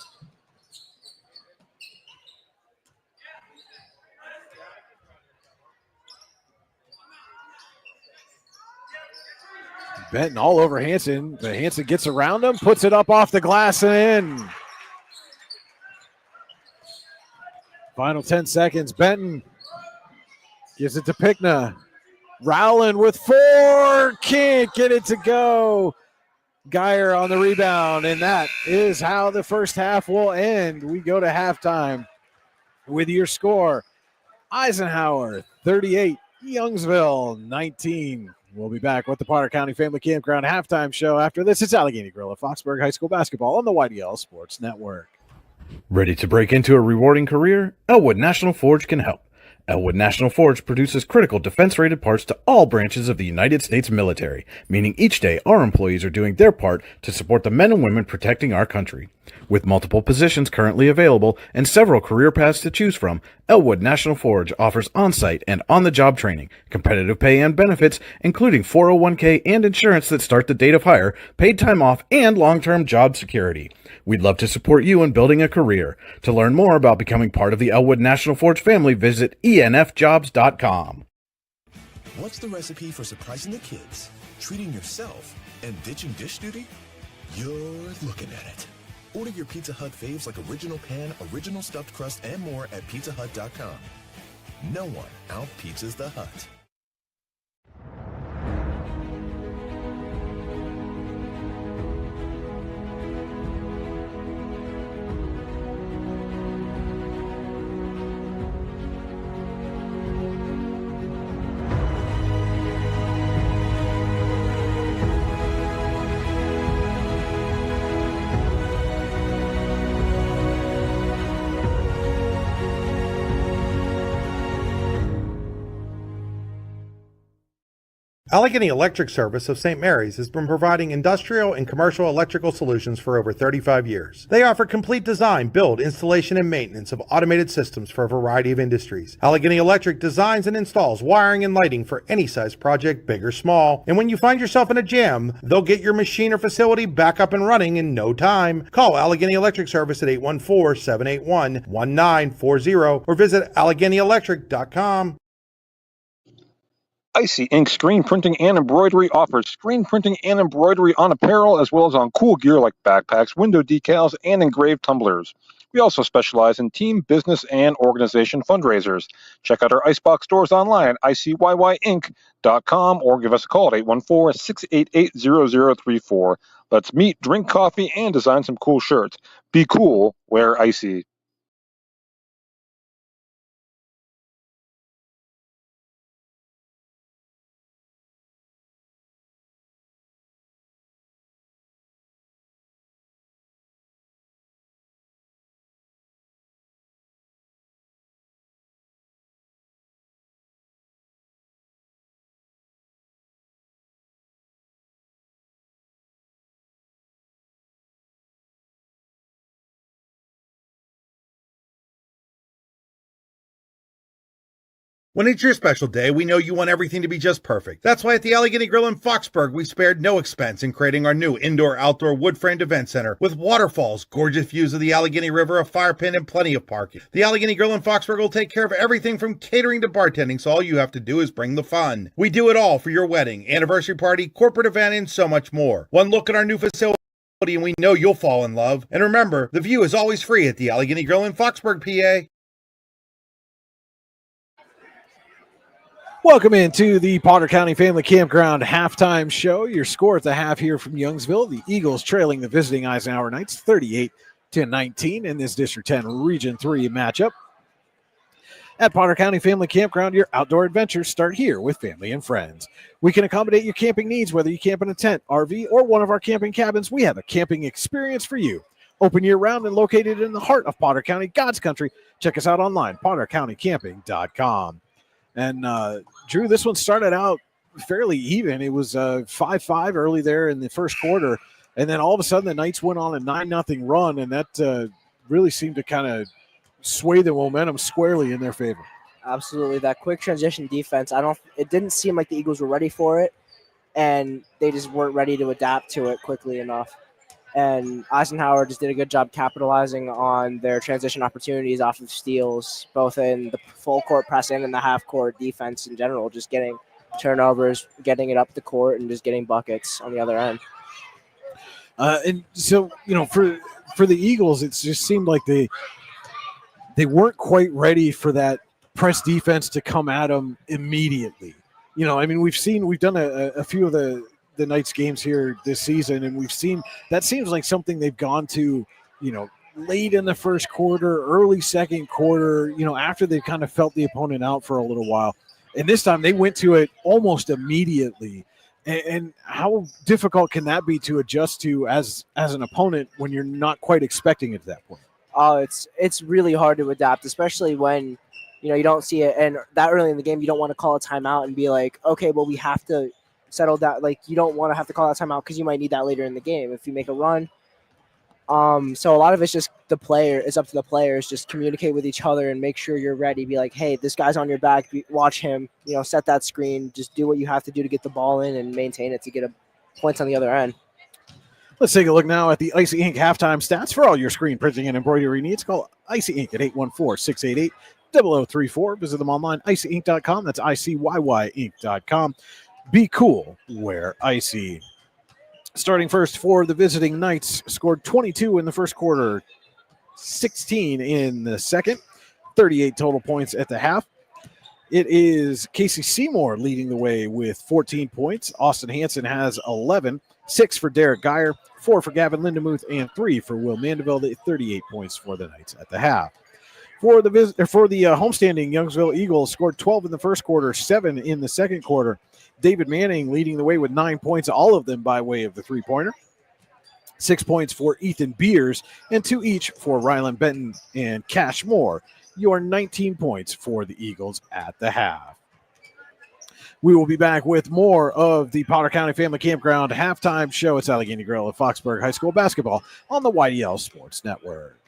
Benton all over Hansen, but Hansen gets around him, puts it up off the glass and in. Final 10 seconds. Benton gives it to Pickna. Rowland with 4. Can't get it to go. Geyer on the rebound, and that is how the first half will end. We go to halftime with your score. Eisenhower 38, Youngsville 19. We'll be back with the Potter County Family Campground halftime show after this. It's Allegheny Grill at Foxburg High School basketball on the YDL Sports Network. Ready to break into a rewarding career? Elwood National Forge can help. Elwood National Forge produces critical defense-rated parts to all branches of the United States military, meaning each day our employees are doing their part to support the men and women protecting our country. With multiple positions currently available and several career paths to choose from, Elwood National Forge offers on-site and on-the-job training, competitive pay and benefits, including 401k and insurance that start the date of hire, paid time off, and long-term job security. We'd love to support you in building a career. To learn more about becoming part of the Elwood National Forge family, visit enfjobs.com. What's the recipe for surprising the kids, treating yourself, and ditching dish duty? You're looking at it. Order your Pizza Hut faves like original pan, original stuffed crust, and more at pizzahut.com. No one out-pizzas the Hut. Allegheny Electric Service of St. Mary's has been providing industrial and commercial electrical solutions for over 35 years. They offer complete design, build, installation, and maintenance of automated systems for a variety of industries. Allegheny Electric designs and installs wiring and lighting for any size project, big or small. And when you find yourself in a jam, they'll get your machine or facility back up and running in no time. Call Allegheny Electric Service at 814-781-1940 or visit AlleghenyElectric.com. Icy Ink Screen Printing and Embroidery offers screen printing and embroidery on apparel as well as on cool gear like backpacks, window decals, and engraved tumblers. We also specialize in team, business, and organization fundraisers. Check out our Icebox stores online at icyinc.com or give us a call at 814-688-0034. Let's meet, drink coffee, and design some cool shirts. Be cool, wear Icy. When it's your special day, we know you want everything to be just perfect. That's why at the Allegheny Grill in Foxburg, we spared no expense in creating our new indoor-outdoor wood-framed event center with waterfalls, gorgeous views of the Allegheny River, a fire pit, and plenty of parking. The Allegheny Grill in Foxburg will take care of everything from catering to bartending, so all you have to do is bring the fun. We do it all for your wedding, anniversary party, corporate event, and so much more. One look at our new facility and we know you'll fall in love. And remember, the view is always free at the Allegheny Grill in Foxburg, PA. Welcome into the Potter County Family Campground halftime show. Your score at the half here from Youngsville. The Eagles trailing the visiting Eisenhower Knights 38-19 in this District 10 Region 3 matchup. At Potter County Family Campground, your outdoor adventures start here with family and friends. We can accommodate your camping needs, whether you camp in a tent, RV, or one of our camping cabins. We have a camping experience for you. Open year-round and located in the heart of Potter County, God's country. Check us out online, pottercountycamping.com. And Drew, this one started out fairly even. It was 5-5 early there in the first quarter, and then all of a sudden the Knights went on a 9-0 run, and that really seemed to kind of sway the momentum squarely in their favor. Absolutely, that quick transition defense. It didn't seem like the Eagles were ready for it, and they just weren't ready to adapt to it quickly enough. And Eisenhower just did a good job capitalizing on their transition opportunities off of steals, both in the full court press and in the half court defense in general, just getting turnovers, getting it up the court, and just getting buckets on the other end. And so, for the Eagles, it just seemed like they weren't quite ready for that press defense to come at them immediately. We've done a few of the Knights games here this season, and we've seen that seems like something they've gone to, late in the first quarter, early second quarter, after they've kind of felt the opponent out for a little while. And this time they went to it almost immediately. And how difficult can that be to adjust to as an opponent when you're not quite expecting it at that point? Oh, it's really hard to adapt, especially when, you don't see it. And that early in the game, you don't want to call a timeout and be like, okay, well, we have to settle that. Like, you don't want to have to call that timeout because you might need that later in the game if you make a run. So a lot of it's just up to the players. Just communicate with each other and make sure you're ready. Be like, hey, this guy's on your back. Watch him. Set that screen. Just do what you have to do to get the ball in and maintain it to get points on the other end. Let's take a look now at the Icy Ink halftime stats for all your screen printing and embroidery needs. Call Icy Ink at 814-688-0034. Visit them online, icyink.com. That's icyinc.com. Be cool, wear Icy. Starting first for the visiting Knights, scored 22 in the first quarter, 16 in the second, 38 total points at the half. It is Casey Seymour leading the way with 14 points. Austin Hansen has 11, 6 for Derek Geyer, 4 for Gavin Lindemuth, and 3 for Will Mandeville. 38 points for the Knights at the half. For the homestanding Youngsville Eagles, scored 12 in the first quarter, 7 in the second quarter. David Manning leading the way with 9 points, all of them by way of the three-pointer. 6 points for Ethan Beers, and 2 each for Rylan Benton and Cash Moore. Your 19 points for the Eagles at the half. We will be back with more of the Potter County Family Campground halftime show. It's Allegheny Grill at Foxburg High School basketball on the YDL Sports Network.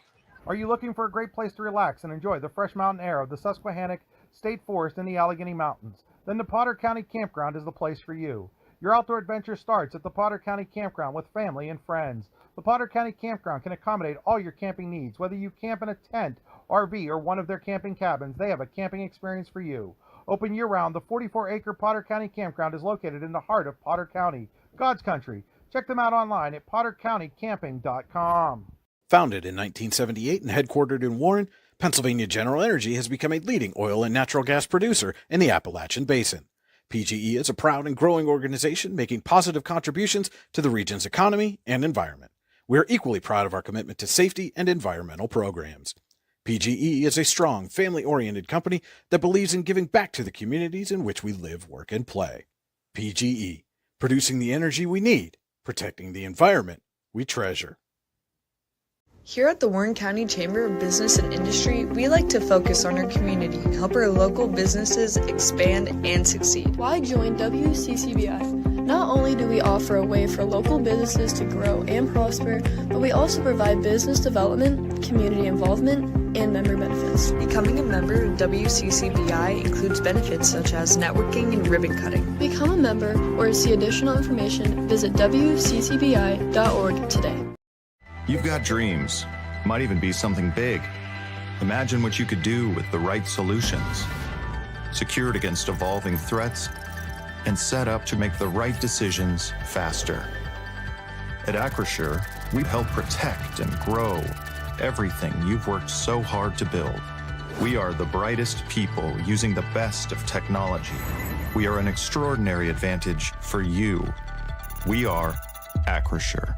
Are you looking for a great place to relax and enjoy the fresh mountain air of the Susquehannock State Forest in the Allegheny Mountains? Then the Potter County Campground is the place for you. Your outdoor adventure starts at the Potter County Campground with family and friends. The Potter County Campground can accommodate all your camping needs. Whether you camp in a tent, RV, or one of their camping cabins, they have a camping experience for you. Open year-round, the 44-acre Potter County Campground is located in the heart of Potter County, God's country. Check them out online at pottercountycamping.com. Founded in 1978 and headquartered in Warren, Pennsylvania General Energy has become a leading oil and natural gas producer in the Appalachian Basin. PGE is a proud and growing organization making positive contributions to the region's economy and environment. We are equally proud of our commitment to safety and environmental programs. PGE is a strong, family-oriented company that believes in giving back to the communities in which we live, work, and play. PGE, producing the energy we need, protecting the environment we treasure. Here at the Warren County Chamber of Business and Industry, we like to focus on our community and help our local businesses expand and succeed. Why join WCCBI? Not only do we offer a way for local businesses to grow and prosper, but we also provide business development, community involvement, and member benefits. Becoming a member of WCCBI includes benefits such as networking and ribbon cutting. Become a member or to see additional information, visit WCCBI.org today. You've got dreams, might even be something big. Imagine what you could do with the right solutions. Secured against evolving threats and set up to make the right decisions faster. At Acrisure, we help protect and grow everything you've worked so hard to build. We are the brightest people using the best of technology. We are an extraordinary advantage for you. We are Acrisure.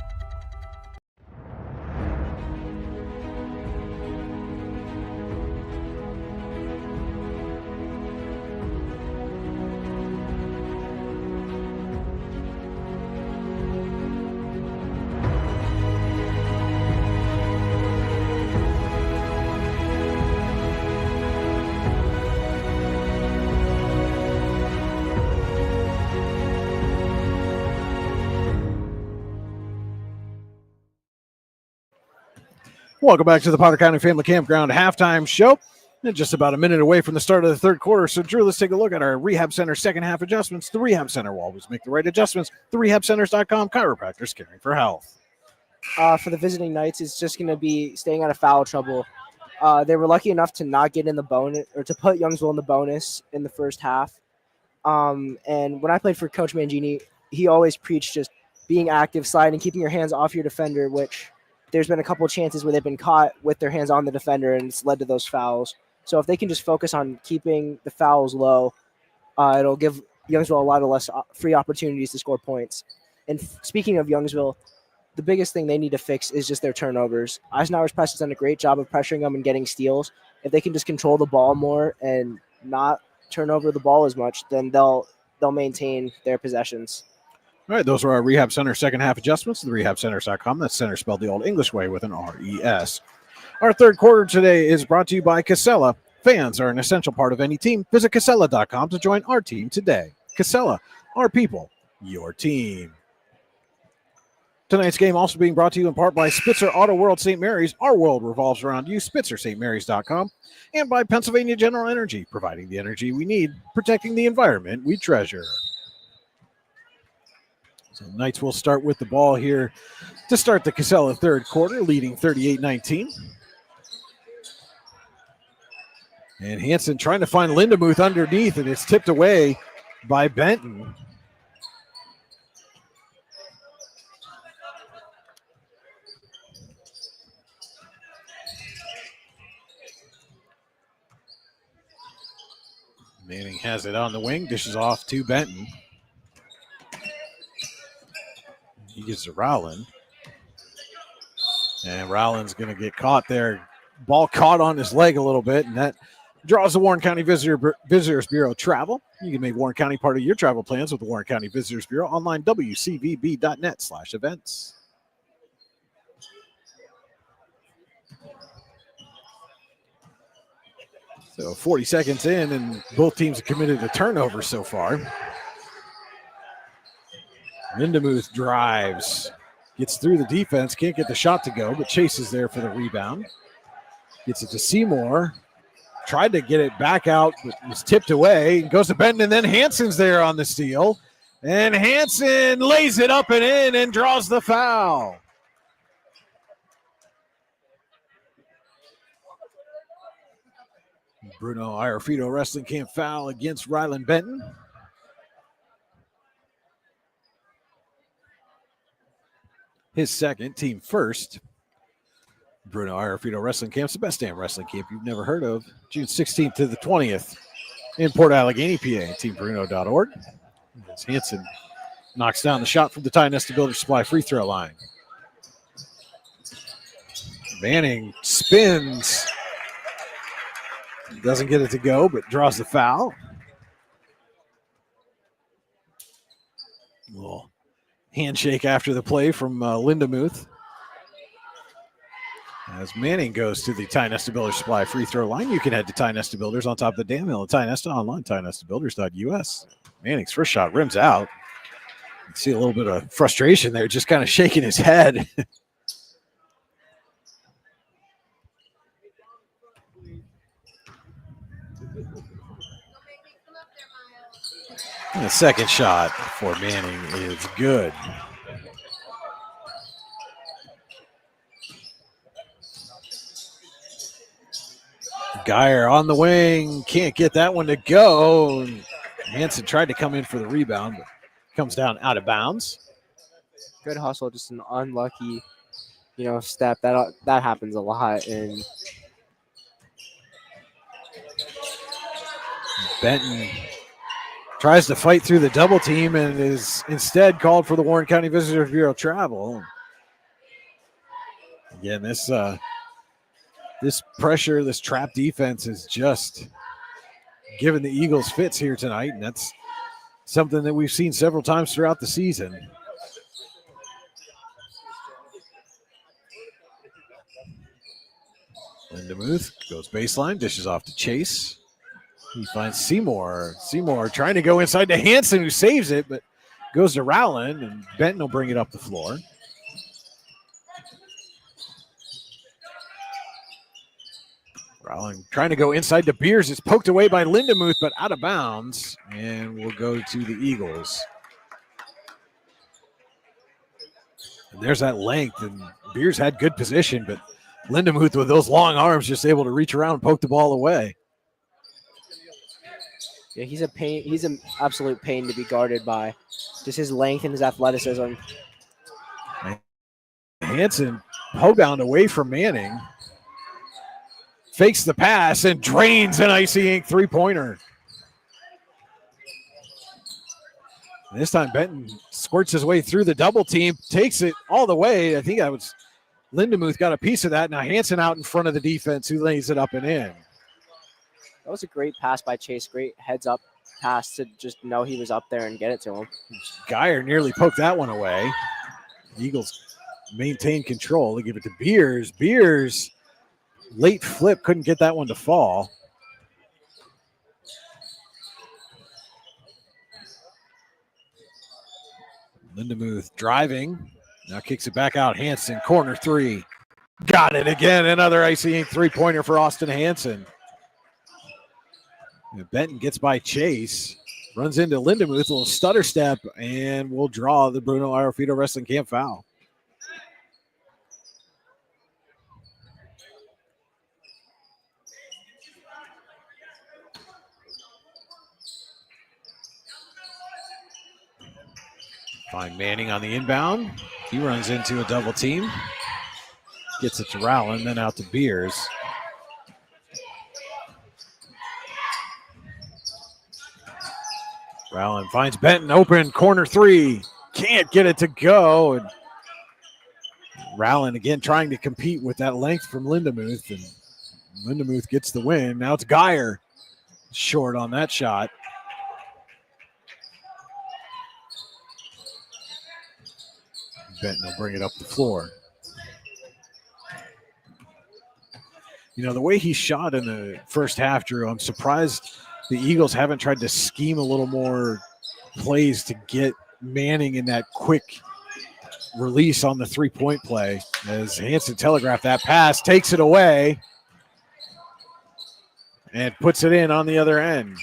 Welcome back to the Potter County Family Campground halftime show. And just about a minute away from the start of the third quarter. So, Drew, let's take a look at our Rehab Center second half adjustments. The Rehab Center will always make the right adjustments. TheRehabCenters.com, chiropractors caring for health. For the visiting Knights, it's just going to be staying out of foul trouble. They were lucky enough to not get in the bonus or to put Youngsville in the bonus in the first half. And when I played for Coach Mangini, he always preached just being active, sliding, keeping your hands off your defender, which there's been a couple of chances where they've been caught with their hands on the defender and it's led to those fouls. So if they can just focus on keeping the fouls low, it'll give Youngsville a lot of less free opportunities to score points. And speaking of Youngsville, the biggest thing they need to fix is just their turnovers. Eisenhower's press has done a great job of pressuring them and getting steals. If they can just control the ball more and not turn over the ball as much, then they'll maintain their possessions. All right, those are our Rehab Center second half adjustments. TheRehabCenters.com. That's center spelled the old English way with an R-E-S. Our third quarter today is brought to you by Casella. Fans are an essential part of any team. Visit Casella.com to join our team today. Casella, our people, your team. Tonight's game also being brought to you in part by Spitzer Auto World St. Mary's. Our world revolves around you. SpitzerStMarys.com. And by Pennsylvania General Energy, providing the energy we need, protecting the environment we treasure. So Knights will start with the ball here to start the Casella third quarter, leading 38-19. And Hanson trying to find Lindemuth underneath, and it's tipped away by Benton. Manning has it on the wing, dishes off to Benton. He gives to Rowland. And Rowland's going to get caught there. Ball caught on his leg a little bit, and that draws the Warren County Visitors Bureau travel. You can make Warren County part of your travel plans with the Warren County Visitors Bureau online, wcvb.net/events. So 40 seconds in, and both teams have committed a turnover so far. Lindemuth drives, gets through the defense, can't get the shot to go, but Chase is there for the rebound. Gets it to Seymour. Tried to get it back out, but was tipped away. Goes to Benton, and then Hansen's there on the steal. And Hansen lays it up and in and draws the foul. Bruno Iorfito Wrestling Camp foul against Ryland Benton. His second, team first. Bruno Iorfito Wrestling Camp's the best damn wrestling camp you've never heard of. June 16th to the 20th in Port Allegheny, PA. TeamBruno.org. As Hansen knocks down the shot from the Ty Nesta Builder Supply free throw line. Manning spins. Doesn't get it to go, but draws the foul. A little handshake after the play from Lindemuth. As Manning goes to the Ty Nesta Builder Supply free throw line, you can head to Ty Nesta Builders on top of the dam hill at Ty Nesta online, TyNestaBuilders.us. Manning's first shot rims out. You can see a little bit of frustration there, just kind of shaking his head. And the second shot for Manning is good. Geyer on the wing, can't get that one to go. Hansen tried to come in for the rebound, but comes down out of bounds. Good hustle, just an unlucky, step. That happens a lot. And Benton tries to fight through the double team and is instead called for the Warren County Visitors Bureau travel. Again, this pressure, this trap defense is just giving the Eagles fits here tonight, and that's something that we've seen several times throughout the season. Lindemuth goes baseline, dishes off to Chase. He finds Seymour. Seymour trying to go inside to Hansen, who saves it, but goes to Rowland, and Benton will bring it up the floor. Rowland trying to go inside to Beers. It's poked away by Lindemuth, but out of bounds, and will go to the Eagles. And there's that length, and Beers had good position, but Lindemuth with those long arms just able to reach around and poke the ball away. yeah, he's a pain. He's an absolute pain to be guarded by. Just his length and his athleticism. Hansen pogbound away from Manning. Fakes the pass and drains an Icy Ink three-pointer. This time Benton squirts his way through the double team, takes it all the way. I think that was Lindemuth got a piece of that. Now Hansen out in front of the defense, who lays it up and in. That was a great pass by Chase. Great heads-up pass to just know he was up there and get it to him. Geyer nearly poked that one away. The Eagles maintain control. They give it to Beers. Beers, late flip, couldn't get that one to fall. Lindemuth driving. Now kicks it back out. Hansen, corner three. Got it again. Another Icy Ink three-pointer for Austin Hansen. And Benton gets by Chase. Runs into Lindemuth, a little stutter step, and will draw the Bruno Iorfito Wrestling Camp foul. Find Manning on the inbound. He runs into a double team. Gets it to Rowland, then out to Beers. Rowland finds Benton open, corner three. Can't get it to go. And Rowland again trying to compete with that length from Lindemuth. And Lindemuth gets the win. Now it's Geyer. Short on that shot. Benton will bring it up the floor. The way he shot in the first half, Drew, I'm surprised the Eagles haven't tried to scheme a little more plays to get Manning in that quick release on the three-point play. As Hansen telegraphed that pass, takes it away, and puts it in on the other end.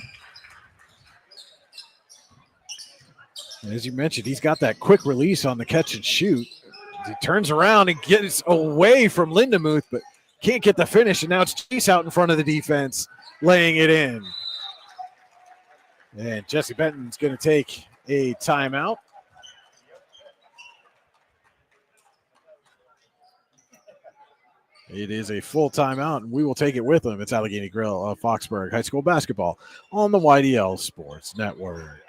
As you mentioned, he's got that quick release on the catch and shoot. He turns around and gets away from Lindemuth, but can't get the finish, and now it's Chase out in front of the defense, laying it in. And Jesse Benton's going to take a timeout. It is a full timeout, and we will take it with him. It's Allegheny Grill of Foxburg High School basketball on the YDL Sports Network.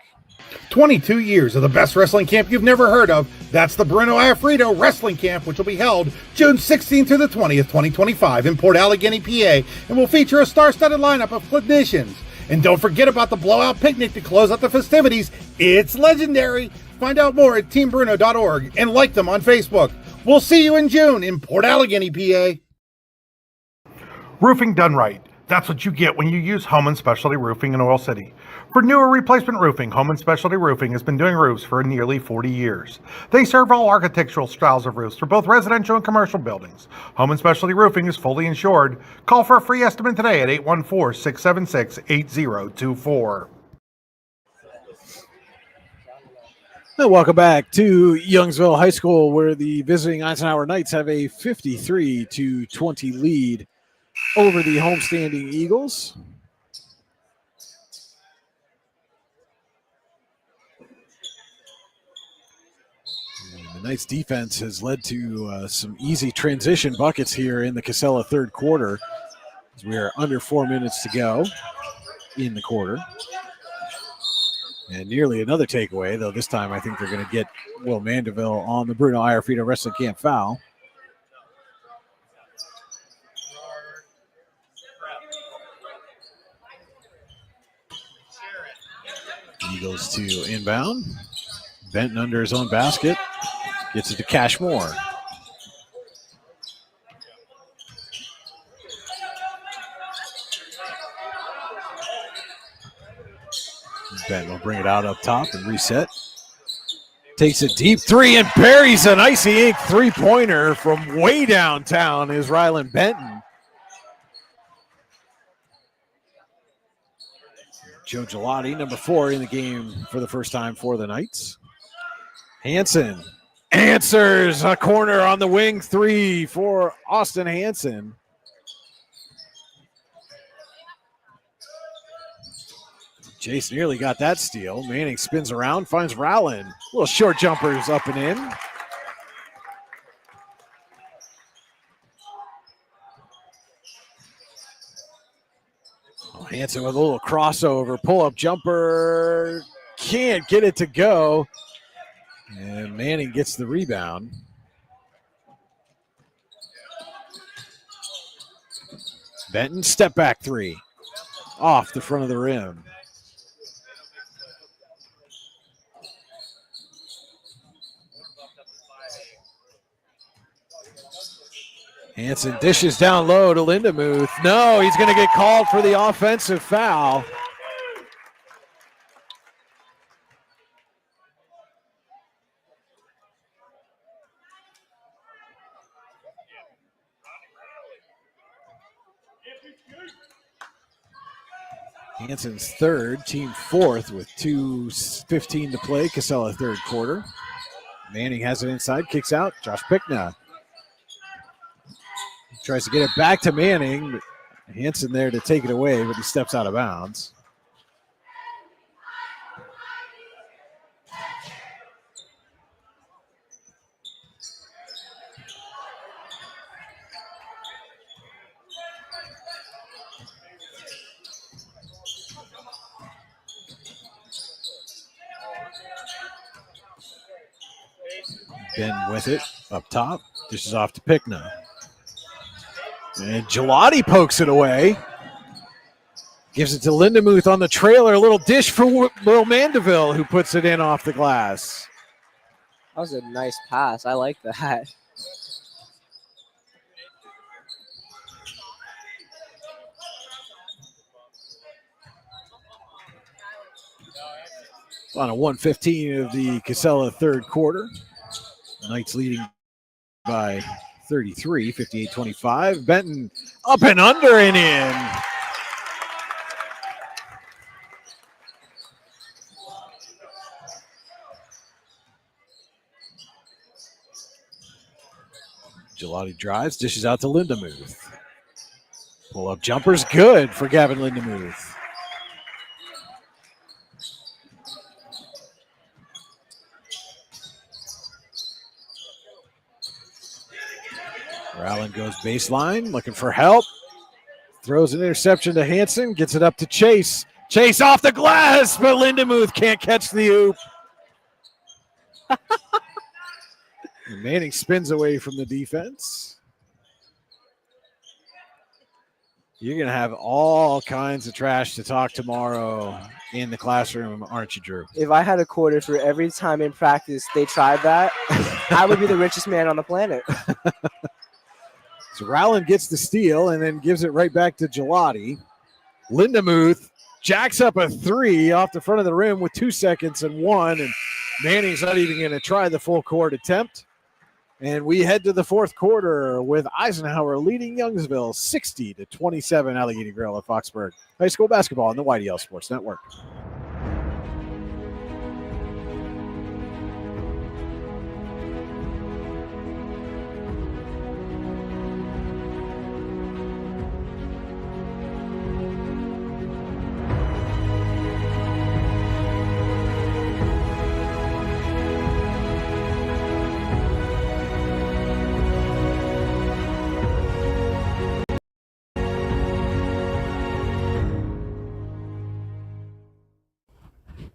22 years of the best wrestling camp you've never heard of. That's the Bruno Iafrito Wrestling Camp, which will be held June 16th through the 20th, 2025 in Port Allegheny, PA, and will feature a star-studded lineup of clinicians. And don't forget about the blowout picnic to close out the festivities. It's legendary. Find out more at teambruno.org and like them on Facebook. We'll see you in June in Port Allegheny, PA. Roofing done right. That's what you get when you use Home & Specialty Roofing in Oil City. For new or replacement roofing, Home & Specialty Roofing has been doing roofs for nearly 40 years. They serve all architectural styles of roofs for both residential and commercial buildings. Home & Specialty Roofing is fully insured. Call for a free estimate today at 814-676-8024. And welcome back to Youngsville High School, where the visiting Eisenhower Knights have a 53-20 lead over the homestanding Eagles. And the Knights defense has led to some easy transition buckets here in the Casella third quarter, as we are under 4 minutes to go in the quarter. And nearly another takeaway, though this time I think they're going to get Will Mandeville on the Bruno Iafrito Wrestling Camp foul. Eagles to inbound. Benton under his own basket. Gets it to Cashmore. Benton will bring it out up top and reset. Takes a deep three and buries an icy ink three-pointer from way downtown is Rylan Benton. Joe Gelati, number 4 in the game for the first time for the Knights. Hansen answers a corner on the wing three for Austin Hansen. Chase nearly got that steal. Manning spins around, finds Rowland. Little short jumpers up and in. Hansen with a little crossover, pull-up jumper. Can't get it to go. And Manning gets the rebound. Benton, step back three. Off the front of the rim. Hansen dishes down low to Lindemuth. No, he's going to get called for the offensive foul. Hansen's third, team fourth with 2:15 to play. Casella third quarter. Manning has it inside, kicks out. Josh Pickna tries to get it back to Manning. Hansen there to take it away, but he steps out of bounds. Ben with it up top. Dishes off to Pickna. And Gelati pokes it away. Gives it to Lindemuth on the trailer. A little dish for Will Mandeville, who puts it in off the glass. That was a nice pass. I like that. On a 1:15 of the Casella third quarter. Knights leading by 33, 58-25. Benton up and under and in. Gelati drives, dishes out to Lindemuth. Pull-up jumper's good for Gavin Lindemuth. Rowland goes baseline, looking for help. Throws an interception to Hanson, gets it up to Chase. Chase off the glass, but Lindemuth can't catch the oop. Manning spins away from the defense. You're going to have all kinds of trash to talk tomorrow in the classroom, aren't you, Drew? If I had a quarter for every time in practice they tried that, I would be the richest man on the planet. So Rowland gets the steal and then gives it right back to Gelati. Lindemuth jacks up a three off the front of the rim with 2 seconds and one, and Manning's not even going to try the full court attempt. And we head to the fourth quarter with Eisenhower leading Youngsville 60-27. Allegheny Grill at Foxburg High School basketball on the YDL Sports Network.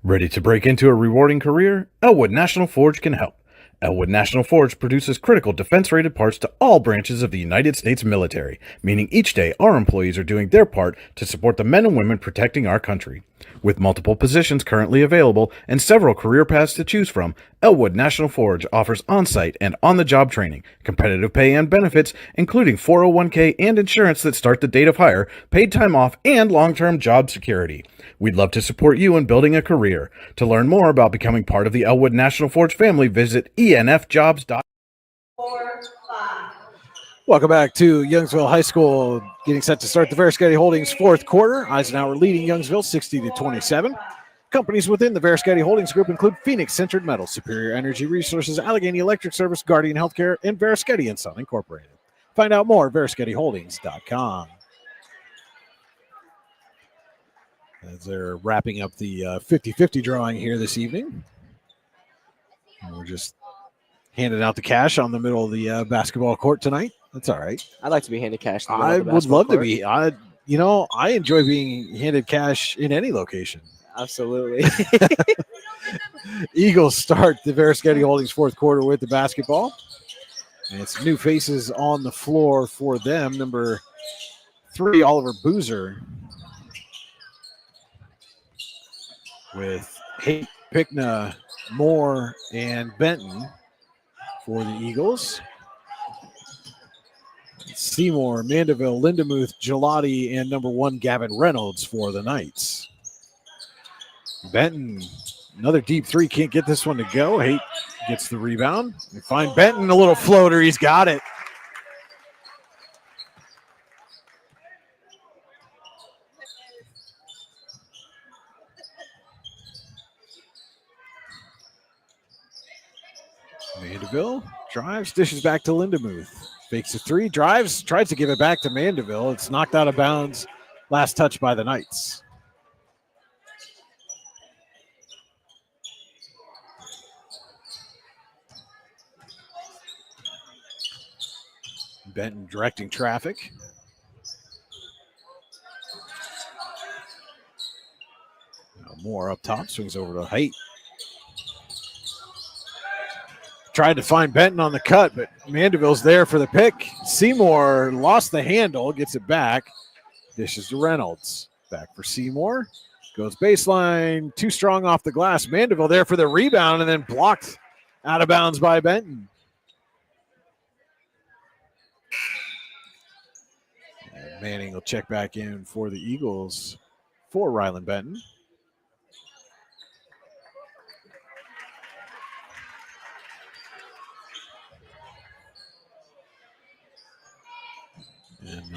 Ready to break into a rewarding career? Elwood National Forge can help. Elwood National Forge produces critical defense-rated parts to all branches of the United States military, meaning each day our employees are doing their part to support the men and women protecting our country. With multiple positions currently available and several career paths to choose from, Elwood National Forge offers on-site and on-the-job training, competitive pay and benefits, including 401k and insurance that start the date of hire, paid time off, and long-term job security. We'd love to support you in building a career. To learn more about becoming part of the Elwood National Forge family, visit enfjobs.com. Welcome back to Youngsville High School, getting set to start the Veriskety Holdings fourth quarter. Eisenhower leading Youngsville 60-27. Companies within the Veriskety Holdings Group include Phoenix Centered Metals, Superior Energy Resources, Allegheny Electric Service, Guardian Healthcare, and Veriskety & Son Incorporated. Find out more at VerisketyHoldings.com. As they're wrapping up the 50-50 drawing here this evening. And we're just handing out the cash on the middle of the basketball court tonight. That's all right. I'd like to be handed cash. I would love to be. I enjoy being handed cash in any location. Absolutely. Eagles start the Veriskety Holdings fourth quarter with the basketball. And it's new faces on the floor for them. Number 3, Oliver Boozer, with Haight, Pickna, Moore, and Benton for the Eagles. Seymour, Mandeville, Lindemuth, Gelati, and number 1, Gavin Reynolds for the Knights. Benton, another deep three, can't get this one to go. Haight gets the rebound. We find Benton, a little floater. He's got it. Mandeville drives, dishes back to Lindemuth. Fakes a three, drives, tries to give it back to Mandeville. It's knocked out of bounds. Last touch by the Knights. Benton directing traffic. Now Moore up top, swings over to Haight. Tried to find Benton on the cut, but Mandeville's there for the pick. Seymour lost the handle, gets it back. Dishes to Reynolds. Back for Seymour. Goes baseline, too strong off the glass. Mandeville there for the rebound and then blocked out of bounds by Benton. And Manning will check back in for the Eagles for Ryland Benton. And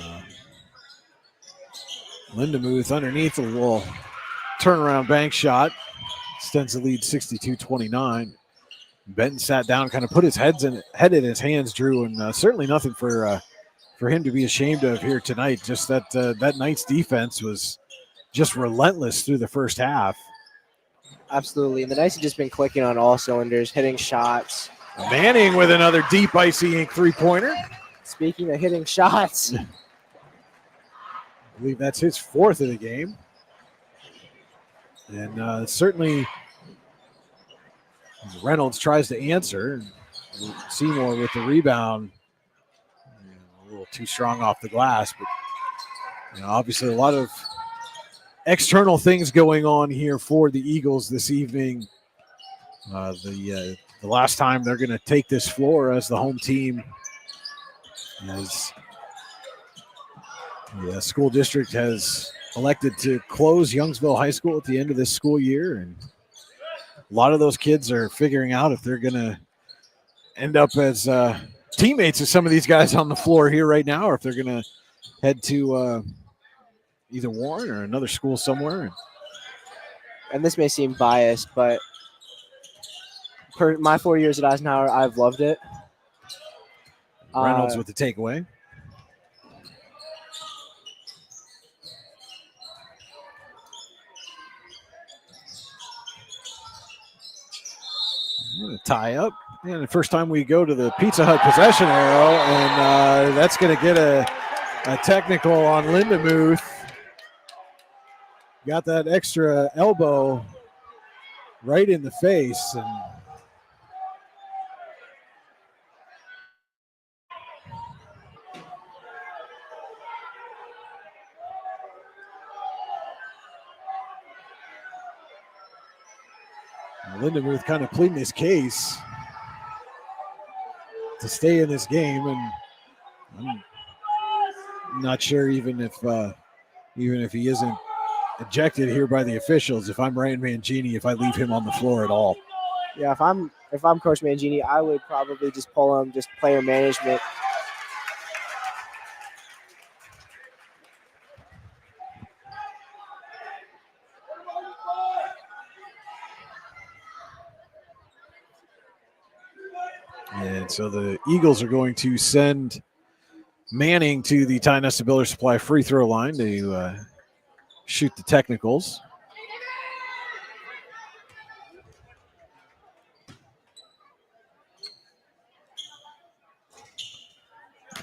Lindemuth underneath a little turnaround bank shot. Extends the lead 62-29. Benton sat down, kind of put his head in his hands, Drew, and certainly nothing for him to be ashamed of here tonight. Just that Knights defense was just relentless through the first half. Absolutely. And the Knights have just been clicking on all cylinders, hitting shots. Manning with another deep Icy Ink three-pointer. Speaking of hitting shots. I believe that's his fourth of the game. And certainly Reynolds tries to answer. Seymour with the rebound. A little too strong off the glass, but obviously a lot of external things going on here for the Eagles this evening. The last time they're going to take this floor as the home team, as the school district has elected to close Youngsville High School at the end of this school year, and a lot of those kids are figuring out if they're going to end up as teammates of some of these guys on the floor here right now, or if they're going to head to either Warren or another school somewhere. And this may seem biased, but for my 4 years at Eisenhower, I've loved it. Reynolds with the takeaway. Tie up. And the first time we go to the Pizza Hut possession arrow, and that's going to get a technical on Lindemuth. Got that extra elbow right in the face. And Lindemuth kind of pleading his case to stay in this game, and I'm not sure even if he isn't ejected here by the officials. If I'm Ryan Mangini, if I leave him on the floor at all. Yeah, if I'm Coach Mangini, I would probably just pull him, just player management. And so the Eagles are going to send Manning to the Ty Nesta Builder Supply free throw line to shoot the technicals.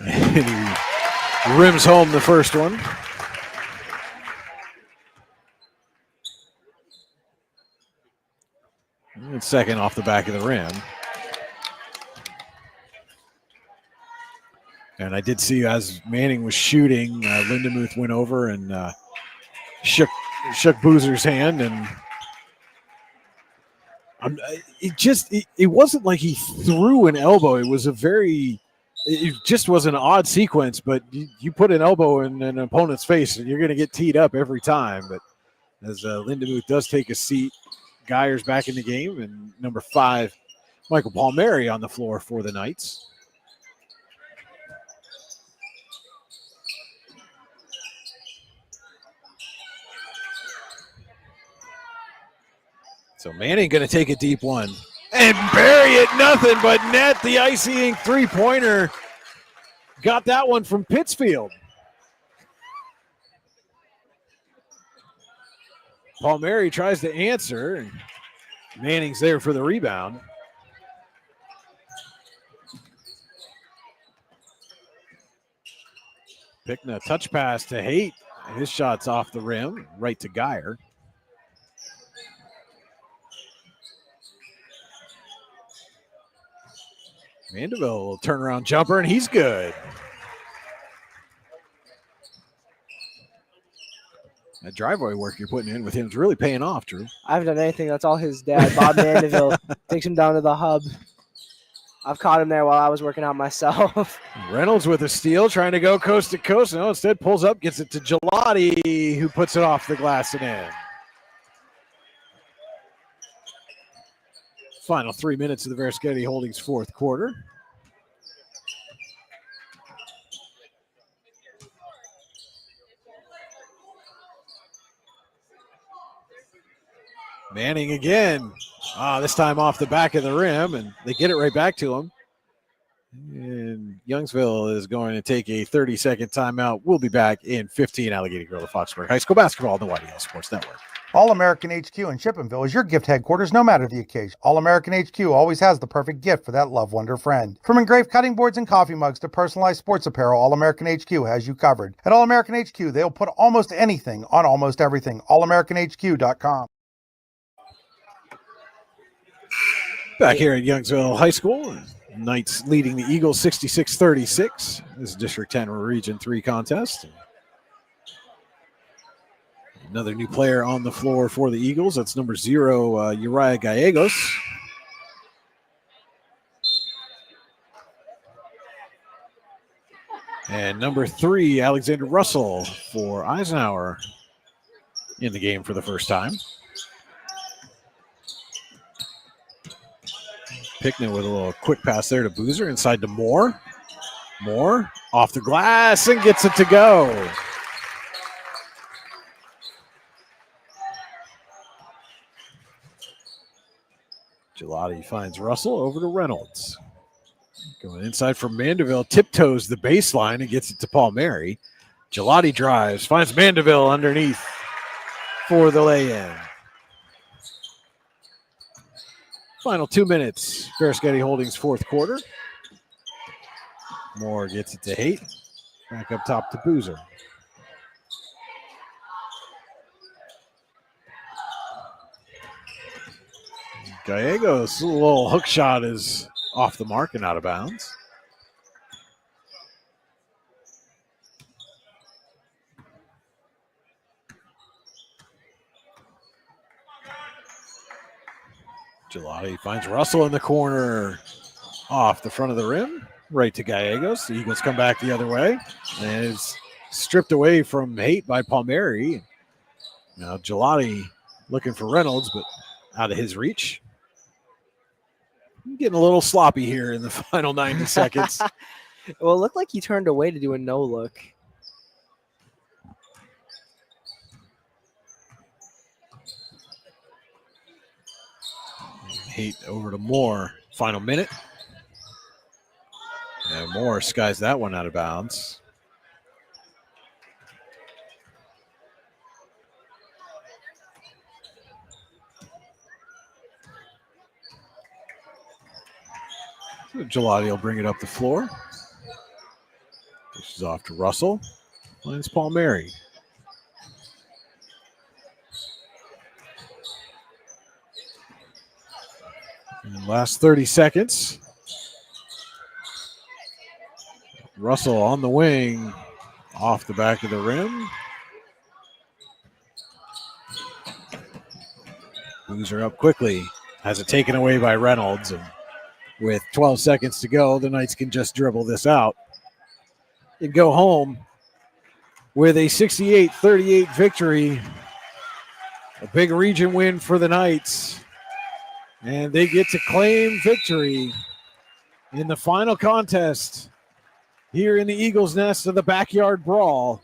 And he rims home the first one. And second off the back of the rim. And I did see as Manning was shooting, Lindemuth went over and shook Boozer's hand, and it wasn't like he threw an elbow. It was it just was an odd sequence. But you put an elbow in an opponent's face, and you're going to get teed up every time. But as Lindemuth does take a seat, Geyer's back in the game, and number 5, Michael Palmieri on the floor for the Knights. So Manning going to take a deep one and bury it, nothing but net. The Icy Ink three-pointer. Got that one from Pittsfield. Palmieri tries to answer, and Manning's there for the rebound. Picking a touch pass to Haight. His shot's off the rim, right to Geyer. Mandeville will turn around jumper, and he's good. That driveway work you're putting in with him is really paying off, Drew. I haven't done anything. That's all his dad, Bob Mandeville, takes him down to the hub. I've caught him there while I was working out myself. Reynolds with a steal, trying to go coast to coast. No, instead pulls up, gets it to Gelati, who puts it off the glass and in. Final 3 minutes of the Varasketti Holdings fourth quarter. Manning again. This time off the back of the rim, and they get it right back to him. And Youngsville is going to take a 30-second timeout. We'll be back in 15. Allegheny Gorilla Foxburg High School basketball on the YDL Sports Network. All-American HQ in Chippenville is your gift headquarters no matter the occasion. All-American HQ always has the perfect gift for that love wonder friend. From engraved cutting boards and coffee mugs to personalized sports apparel, All-American HQ has you covered. At All-American HQ, they'll put almost anything on almost everything. AllAmericanHQ.com. Back here at Youngsville High School, Knights leading the Eagles 66-36. This is District 10 Region 3 contest. Another new player on the floor for the Eagles. That's number 0, Uriah Gallegos. And number 3, Alexander Russell for Eisenhower in the game for the first time. Picknett with a little quick pass there to Boozer, inside to Moore. Moore off the glass and gets it to go. Gelati finds Russell over to Reynolds. Going inside for Mandeville, tiptoes the baseline and gets it to Paul Mary. Gelati drives, finds Mandeville underneath for the lay-in. Final 2 minutes, Berescati Holdings fourth quarter. Moore gets it to Haight. Back up top to Boozer. Gallegos, a little hook shot is off the mark and out of bounds. Gelati finds Russell in the corner, off the front of the rim, right to Gallegos. The Eagles come back the other way, and it's stripped away from Haight by Palmieri. Now Gelati looking for Reynolds, but out of his reach. Getting a little sloppy here in the final 90 seconds. Well, it looked like he turned away to do a no look. Haight over to Moore. Final minute. And Moore skies that one out of bounds. So Gelati will bring it up the floor. Dishes off to Russell. Finds Paul Mary. And last 30 seconds. Russell on the wing, off the back of the rim. Boozer up quickly, has it taken away by Reynolds. And with 12 seconds to go, the Knights can just dribble this out and go home with a 68-38 victory. A big region win for the Knights. And they get to claim victory in the final contest here in the Eagles' Nest of the Backyard Brawl.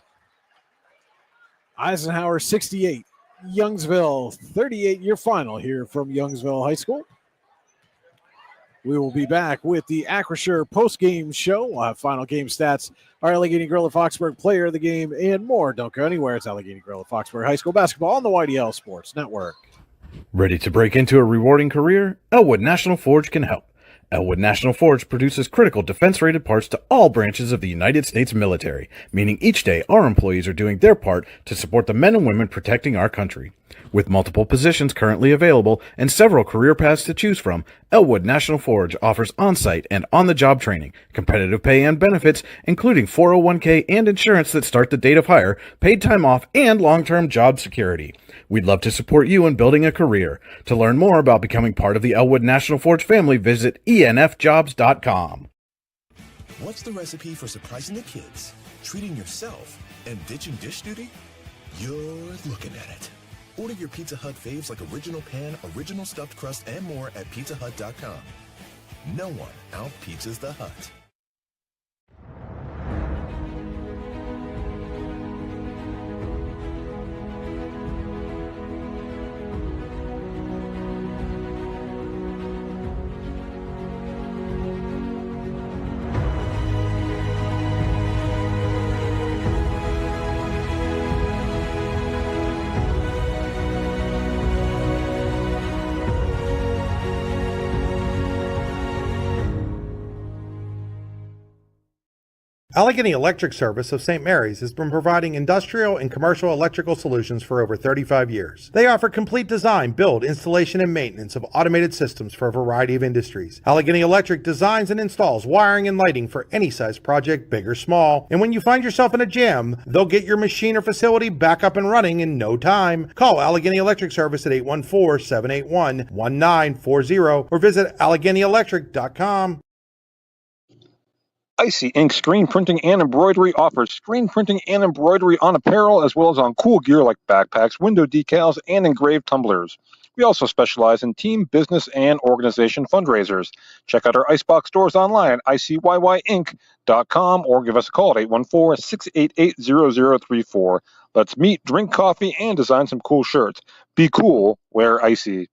Eisenhower 68, Youngsville 38, your final here from Youngsville High School. We will be back with the Acrisure post-game show. We'll have final game stats, our Allegheny Gorilla Foxburg player of the game, and more. Don't go anywhere. It's Allegheny Gorilla Foxburg High School basketball on the YDL Sports Network. Ready to break into a rewarding career? Elwood National Forge can help. Elwood National Forge produces critical defense-rated parts to all branches of the United States military, meaning each day our employees are doing their part to support the men and women protecting our country. With multiple positions currently available and several career paths to choose from, Elwood National Forge offers on-site and on-the-job training, competitive pay and benefits, including 401k and insurance that start the date of hire, paid time off, and long-term job security. We'd love to support you in building a career. To learn more about becoming part of the Elwood National Forge family, visit enfjobs.com. What's the recipe for surprising the kids, treating yourself, and ditching dish duty? You're looking at it. Order your Pizza Hut faves like original pan, original stuffed crust, and more at pizzahut.com. No one out-pizzas the Hut. Allegheny Electric Service of St. Mary's has been providing industrial and commercial electrical solutions for over 35 years. They offer complete design, build, installation, and maintenance of automated systems for a variety of industries. Allegheny Electric designs and installs wiring and lighting for any size project, big or small. And when you find yourself in a jam, they'll get your machine or facility back up and running in no time. Call Allegheny Electric Service at 814-781-1940 or visit AlleghenyElectric.com. Icy Ink Screen Printing and Embroidery offers screen printing and embroidery on apparel as well as on cool gear like backpacks, window decals, and engraved tumblers. We also specialize in team, business, and organization fundraisers. Check out our Icebox stores online at icyinc.com or give us a call at 814-688-0034. Let's meet, drink coffee, and design some cool shirts. Be cool, wear Icy.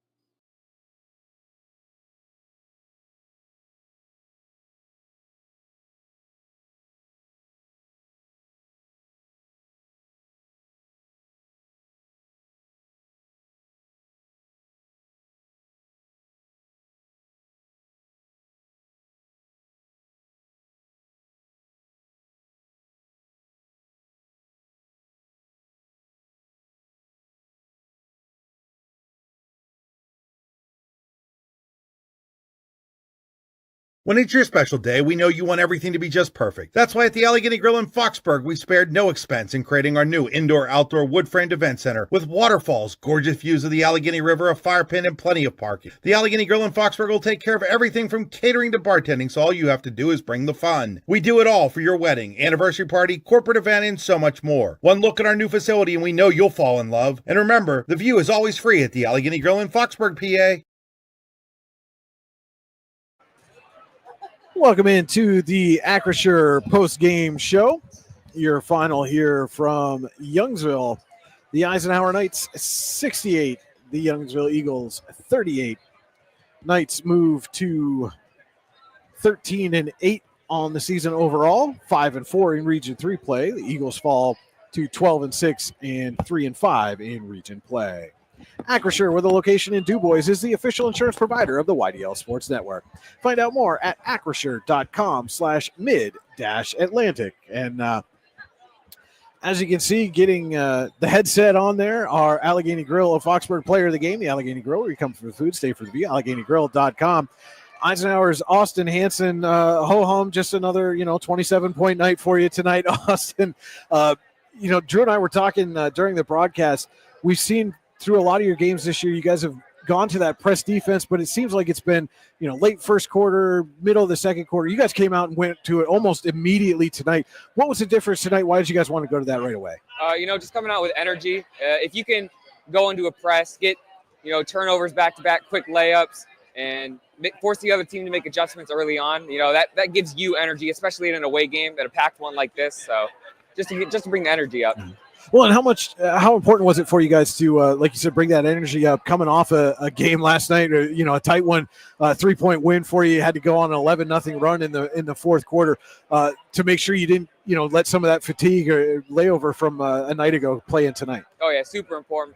When it's your special day, we know you want everything to be just perfect. That's why at the Allegheny Grill in Foxburg, we spared no expense in creating our new indoor-outdoor wood-framed event center with waterfalls, gorgeous views of the Allegheny River, a fire pit, and plenty of parking. The Allegheny Grill in Foxburg will take care of everything from catering to bartending, so all you have to do is bring the fun. We do it all for your wedding, anniversary party, corporate event, and so much more. One look at our new facility and we know you'll fall in love. And remember, the view is always free at the Allegheny Grill in Foxburg, PA. Welcome into the Acrisure post-game show. Your final here from Youngsville. The Eisenhower Knights 68, the Youngsville Eagles 38. Knights move to 13-8 on the season overall, 5-4 in Region 3 play. The Eagles fall to 12-6 and 3-5 in Region play. Acrisure, with a location in DuBois, is the official insurance provider of the YDL Sports Network. Find out more at acrisure.com/mid-Atlantic. And as you can see, getting the headset on there, our Allegheny Grill of Foxburg player of the game, the Allegheny Grill, where you come for the food, stay for the view, AlleghenyGrill.com. Eisenhower's Austin Hanson, ho-hum, just another, 27-point night for you tonight, Austin. Drew and I were talking during the broadcast. We've seen through a lot of your games this year, you guys have gone to that press defense, but it seems like it's been, late first quarter, middle of the second quarter. You guys came out and went to it almost immediately tonight. What was the difference tonight? Why did you guys want to go to that right away? Just coming out with energy. If you can go into a press, get, turnovers back-to-back, quick layups, and force the other team to make adjustments early on, that gives you energy, especially in an away game, at a packed one like this. So just to bring the energy up. Mm-hmm. Well, and how important was it for you guys to, like you said, bring that energy up coming off a game last night, or, a tight one, 3-point win for you? You had to go on an 11-0 run in the fourth quarter to make sure you didn't, let some of that fatigue or layover from a night ago play in tonight. Oh yeah, super important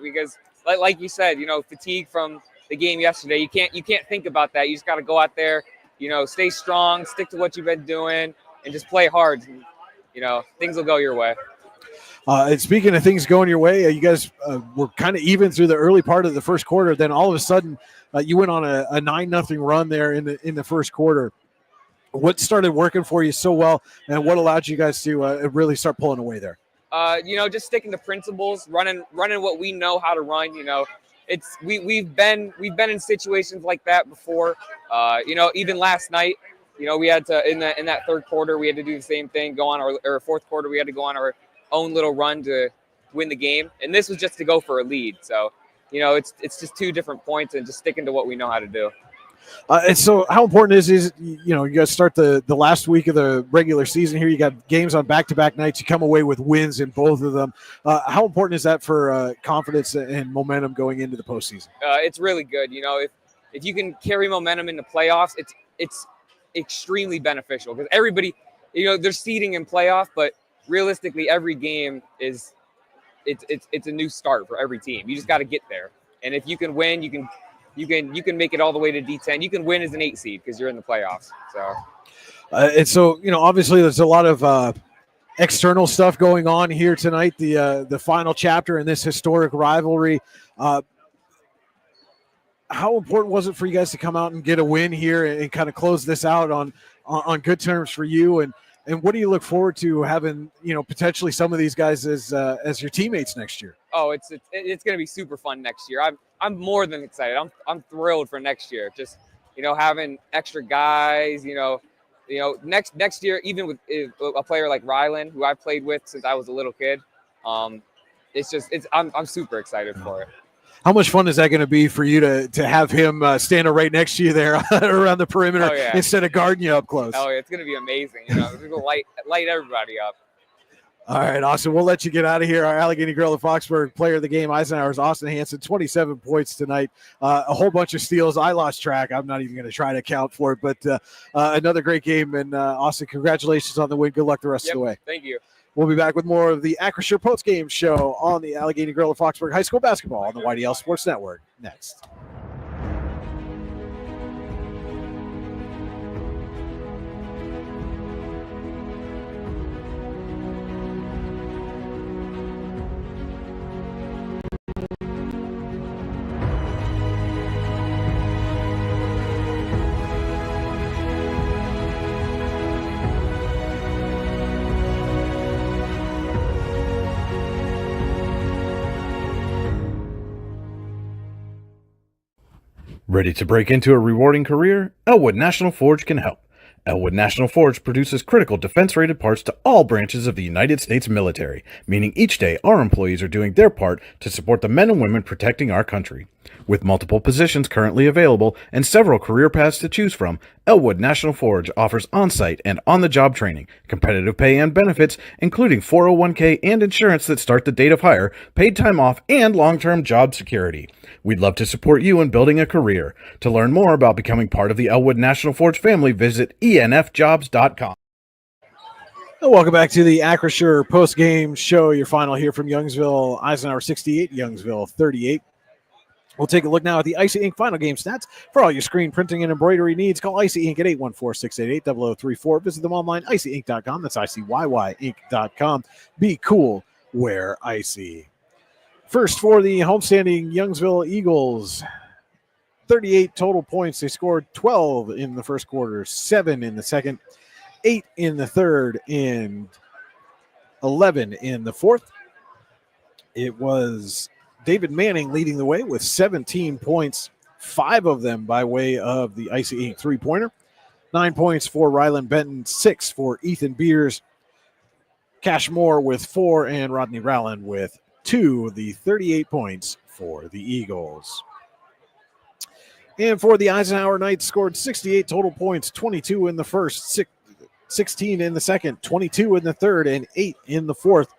because like you said, fatigue from the game yesterday. You can't think about that. You just got to go out there, stay strong, stick to what you've been doing, and just play hard. And, things will go your way. And speaking of things going your way, you guys were kind of even through the early part of the first quarter. Then all of a sudden, you went on a 9-0 run there in the first quarter. What started working for you so well, and what allowed you guys to really start pulling away there? Just sticking to principles, running what we know how to run. We've been in situations like that before. Even last night, we had to in that third quarter we had to do the same thing. Go on our fourth quarter, we had to go on our own little run to win the game, and this was just to go for a lead. So it's just 2 different points and just sticking to what we know how to do. And so how important is you guys start the last week of the regular season here, you got games on back-to-back nights, you come away with wins in both of them. How important is that for confidence and momentum going into the postseason? It's really good. If you can carry momentum in the playoffs, it's extremely beneficial because everybody, there's seeding in playoff, but realistically, every game it's a new start for every team. You just got to get there, and if you can win, you can make it all the way to D10. You can win as an 8 seed because you're in the playoffs. So, And so, obviously there's a lot of external stuff going on here tonight, the final chapter in this historic rivalry. How important was it for you guys to come out and get a win here and kind of close this out on good terms for you? And what do you look forward to having, potentially some of these guys as your teammates next year? Oh, it's going to be super fun next year. I'm more than excited. I'm thrilled for next year. Just, having extra guys, next year, even with a player like Rylan, who I've played with since I was a little kid, I'm super excited for it. How much fun is that going to be for you to have him standing right next to you there around the perimeter instead of guarding you up close? Oh, yeah, it's going to be amazing. It's going to light everybody up. All right, Austin, we'll let you get out of here. Our Allegheny Grill of Foxburg player of the game, Eisenhower's Austin Hanson, 27 points tonight, a whole bunch of steals. I lost track. I'm not even going to try to account for it, but another great game. And Austin, congratulations on the win. Good luck the rest of the way. Thank you. We'll be back with more of the Acrisure post-game show on the Allegheny Grill of Foxburg High School basketball on the YDL Sports Network next. Ready to break into a rewarding career? Elwood National Forge can help. Elwood National Forge produces critical defense-rated parts to all branches of the United States military, meaning each day our employees are doing their part to support the men and women protecting our country. With multiple positions currently available and several career paths to choose from, Elwood National Forge offers on-site and on-the-job training, competitive pay and benefits, including 401k and insurance that start the date of hire, paid time off, and long-term job security. We'd love to support you in building a career. To learn more about becoming part of the Elwood National Forge family, visit enfjobs.com. Welcome back to the Acrisure post-game show. Your final here from Youngsville, Eisenhower 68, Youngsville 38. We'll take a look now at the Icy Ink final game stats. For all your screen printing and embroidery needs, call Icy Ink at 814-688-0034. Visit them online, icyink.com. That's icyync.com. Be cool, wear icy. First for the homestanding Youngsville Eagles, 38 total points. They scored 12 in the first quarter, 7 in the second, 8 in the third, and 11 in the fourth. It was David Manning leading the way with 17 points, 5 of them by way of the Icy Ink three-pointer. 9 points for Rylan Benton, 6 for Ethan Beers, Cash Moore with 4, and Rodney Rowland with 2, the 38 points for the Eagles. And for the Eisenhower Knights, scored 68 total points, 22 in the first, 16 in the second, 22 in the third, and 8 in the fourth.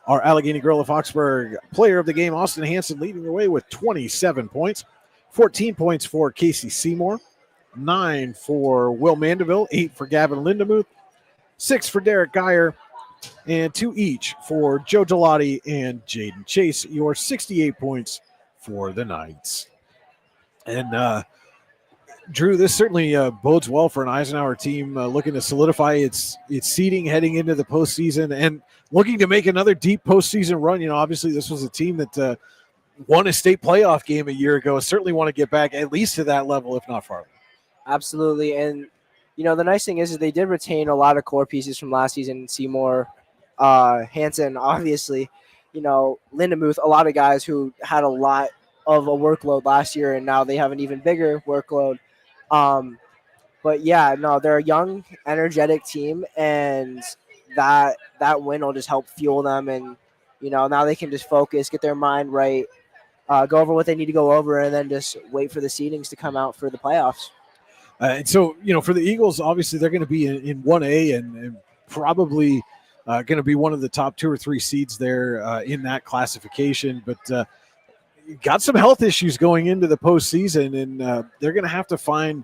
Our Allegheny Grill of Foxburg player of the game, Austin Hanson, leading the way with 27 points. 14 points for Casey Seymour, 9 for Will Mandeville, 8 for Gavin Lindemuth, 6 for Derek Geyer, and 2 each for Joe Gelati and Jaden Chase. Your 68 points for the Knights. And Drew, this certainly bodes well for an Eisenhower team looking to solidify its seeding heading into the postseason and looking to make another deep postseason run. Obviously this was a team that won a state playoff game a year ago. Certainly want to get back at least to that level, if not farther. Absolutely. And, the nice thing is they did retain a lot of core pieces from last season. Seymour, Hanson, obviously, Lindemuth, a lot of guys who had a lot of a workload last year, and now they have an even bigger workload. But yeah, no, they're a young, energetic team, and that win will just help fuel them. And, now they can just focus, get their mind right, go over what they need to go over, and then just wait for the seedings to come out for the playoffs. And so, for the Eagles, obviously they're going to be in 1A and probably going to be one of the top 2 or 3 seeds there in that classification. But got some health issues going into the postseason, and they're going to have to find,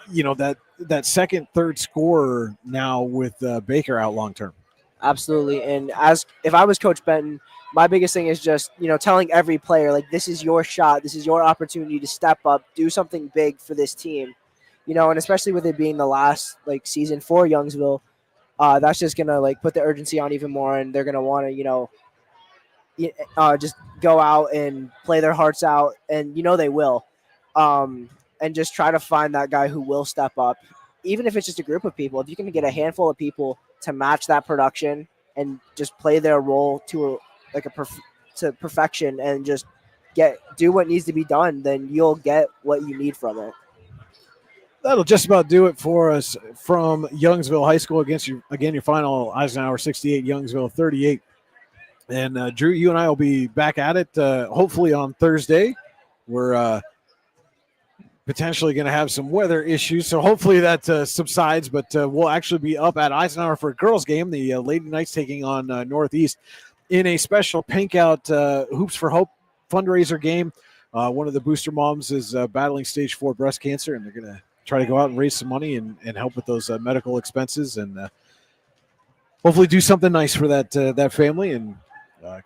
that second, third scorer now with Baker out long term. Absolutely. And if I was Coach Benton, my biggest thing is just, telling every player, like, this is your shot. This is your opportunity to step up, do something big for this team. And especially with it being the last season for Youngsville, that's just gonna put the urgency on even more, and they're gonna want to just go out and play their hearts out, and they will, and just try to find that guy who will step up, even if it's just a group of people. If you can get a handful of people to match that production and just play their role to to perfection and just do what needs to be done, then you'll get what you need from it. That'll just about do it for us from Youngsville High School. Against your final Eisenhower 68, Youngsville 38. And Drew, you and I will be back at it hopefully on Thursday. We're potentially going to have some weather issues, so hopefully that subsides. But we'll actually be up at Eisenhower for a girls' game. The Lady Knights taking on Northeast in a special Pink Out Hoops for Hope fundraiser game. One of the booster moms is battling stage 4 breast cancer, and they're going to try to go out and raise some money and help with those medical expenses, and hopefully do something nice for that family, and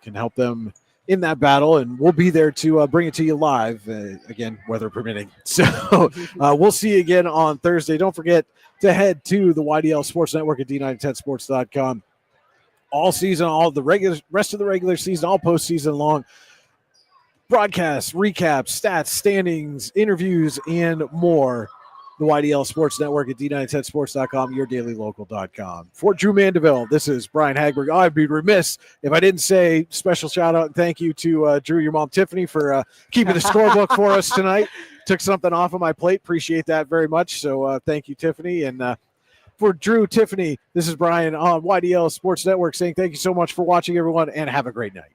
can help them in that battle. And we'll be there to bring it to you live, again, weather permitting. So we'll see you again on Thursday. Don't forget to head to the YDL Sports Network at D910sports.com. All season, rest of the regular season, all postseason long, broadcasts, recaps, stats, standings, interviews, and more. The YDL Sports Network at D910sports.com, yourdailylocal.com. For Drew Mandeville, this is Brian Hagberg. I'd be remiss if I didn't say special shout out and thank you to Drew, your mom, Tiffany, for keeping the scorebook for us tonight. Took something off of my plate. Appreciate that very much. So thank you, Tiffany. And for Drew, Tiffany, this is Brian on YDL Sports Network saying thank you so much for watching, everyone, and have a great night.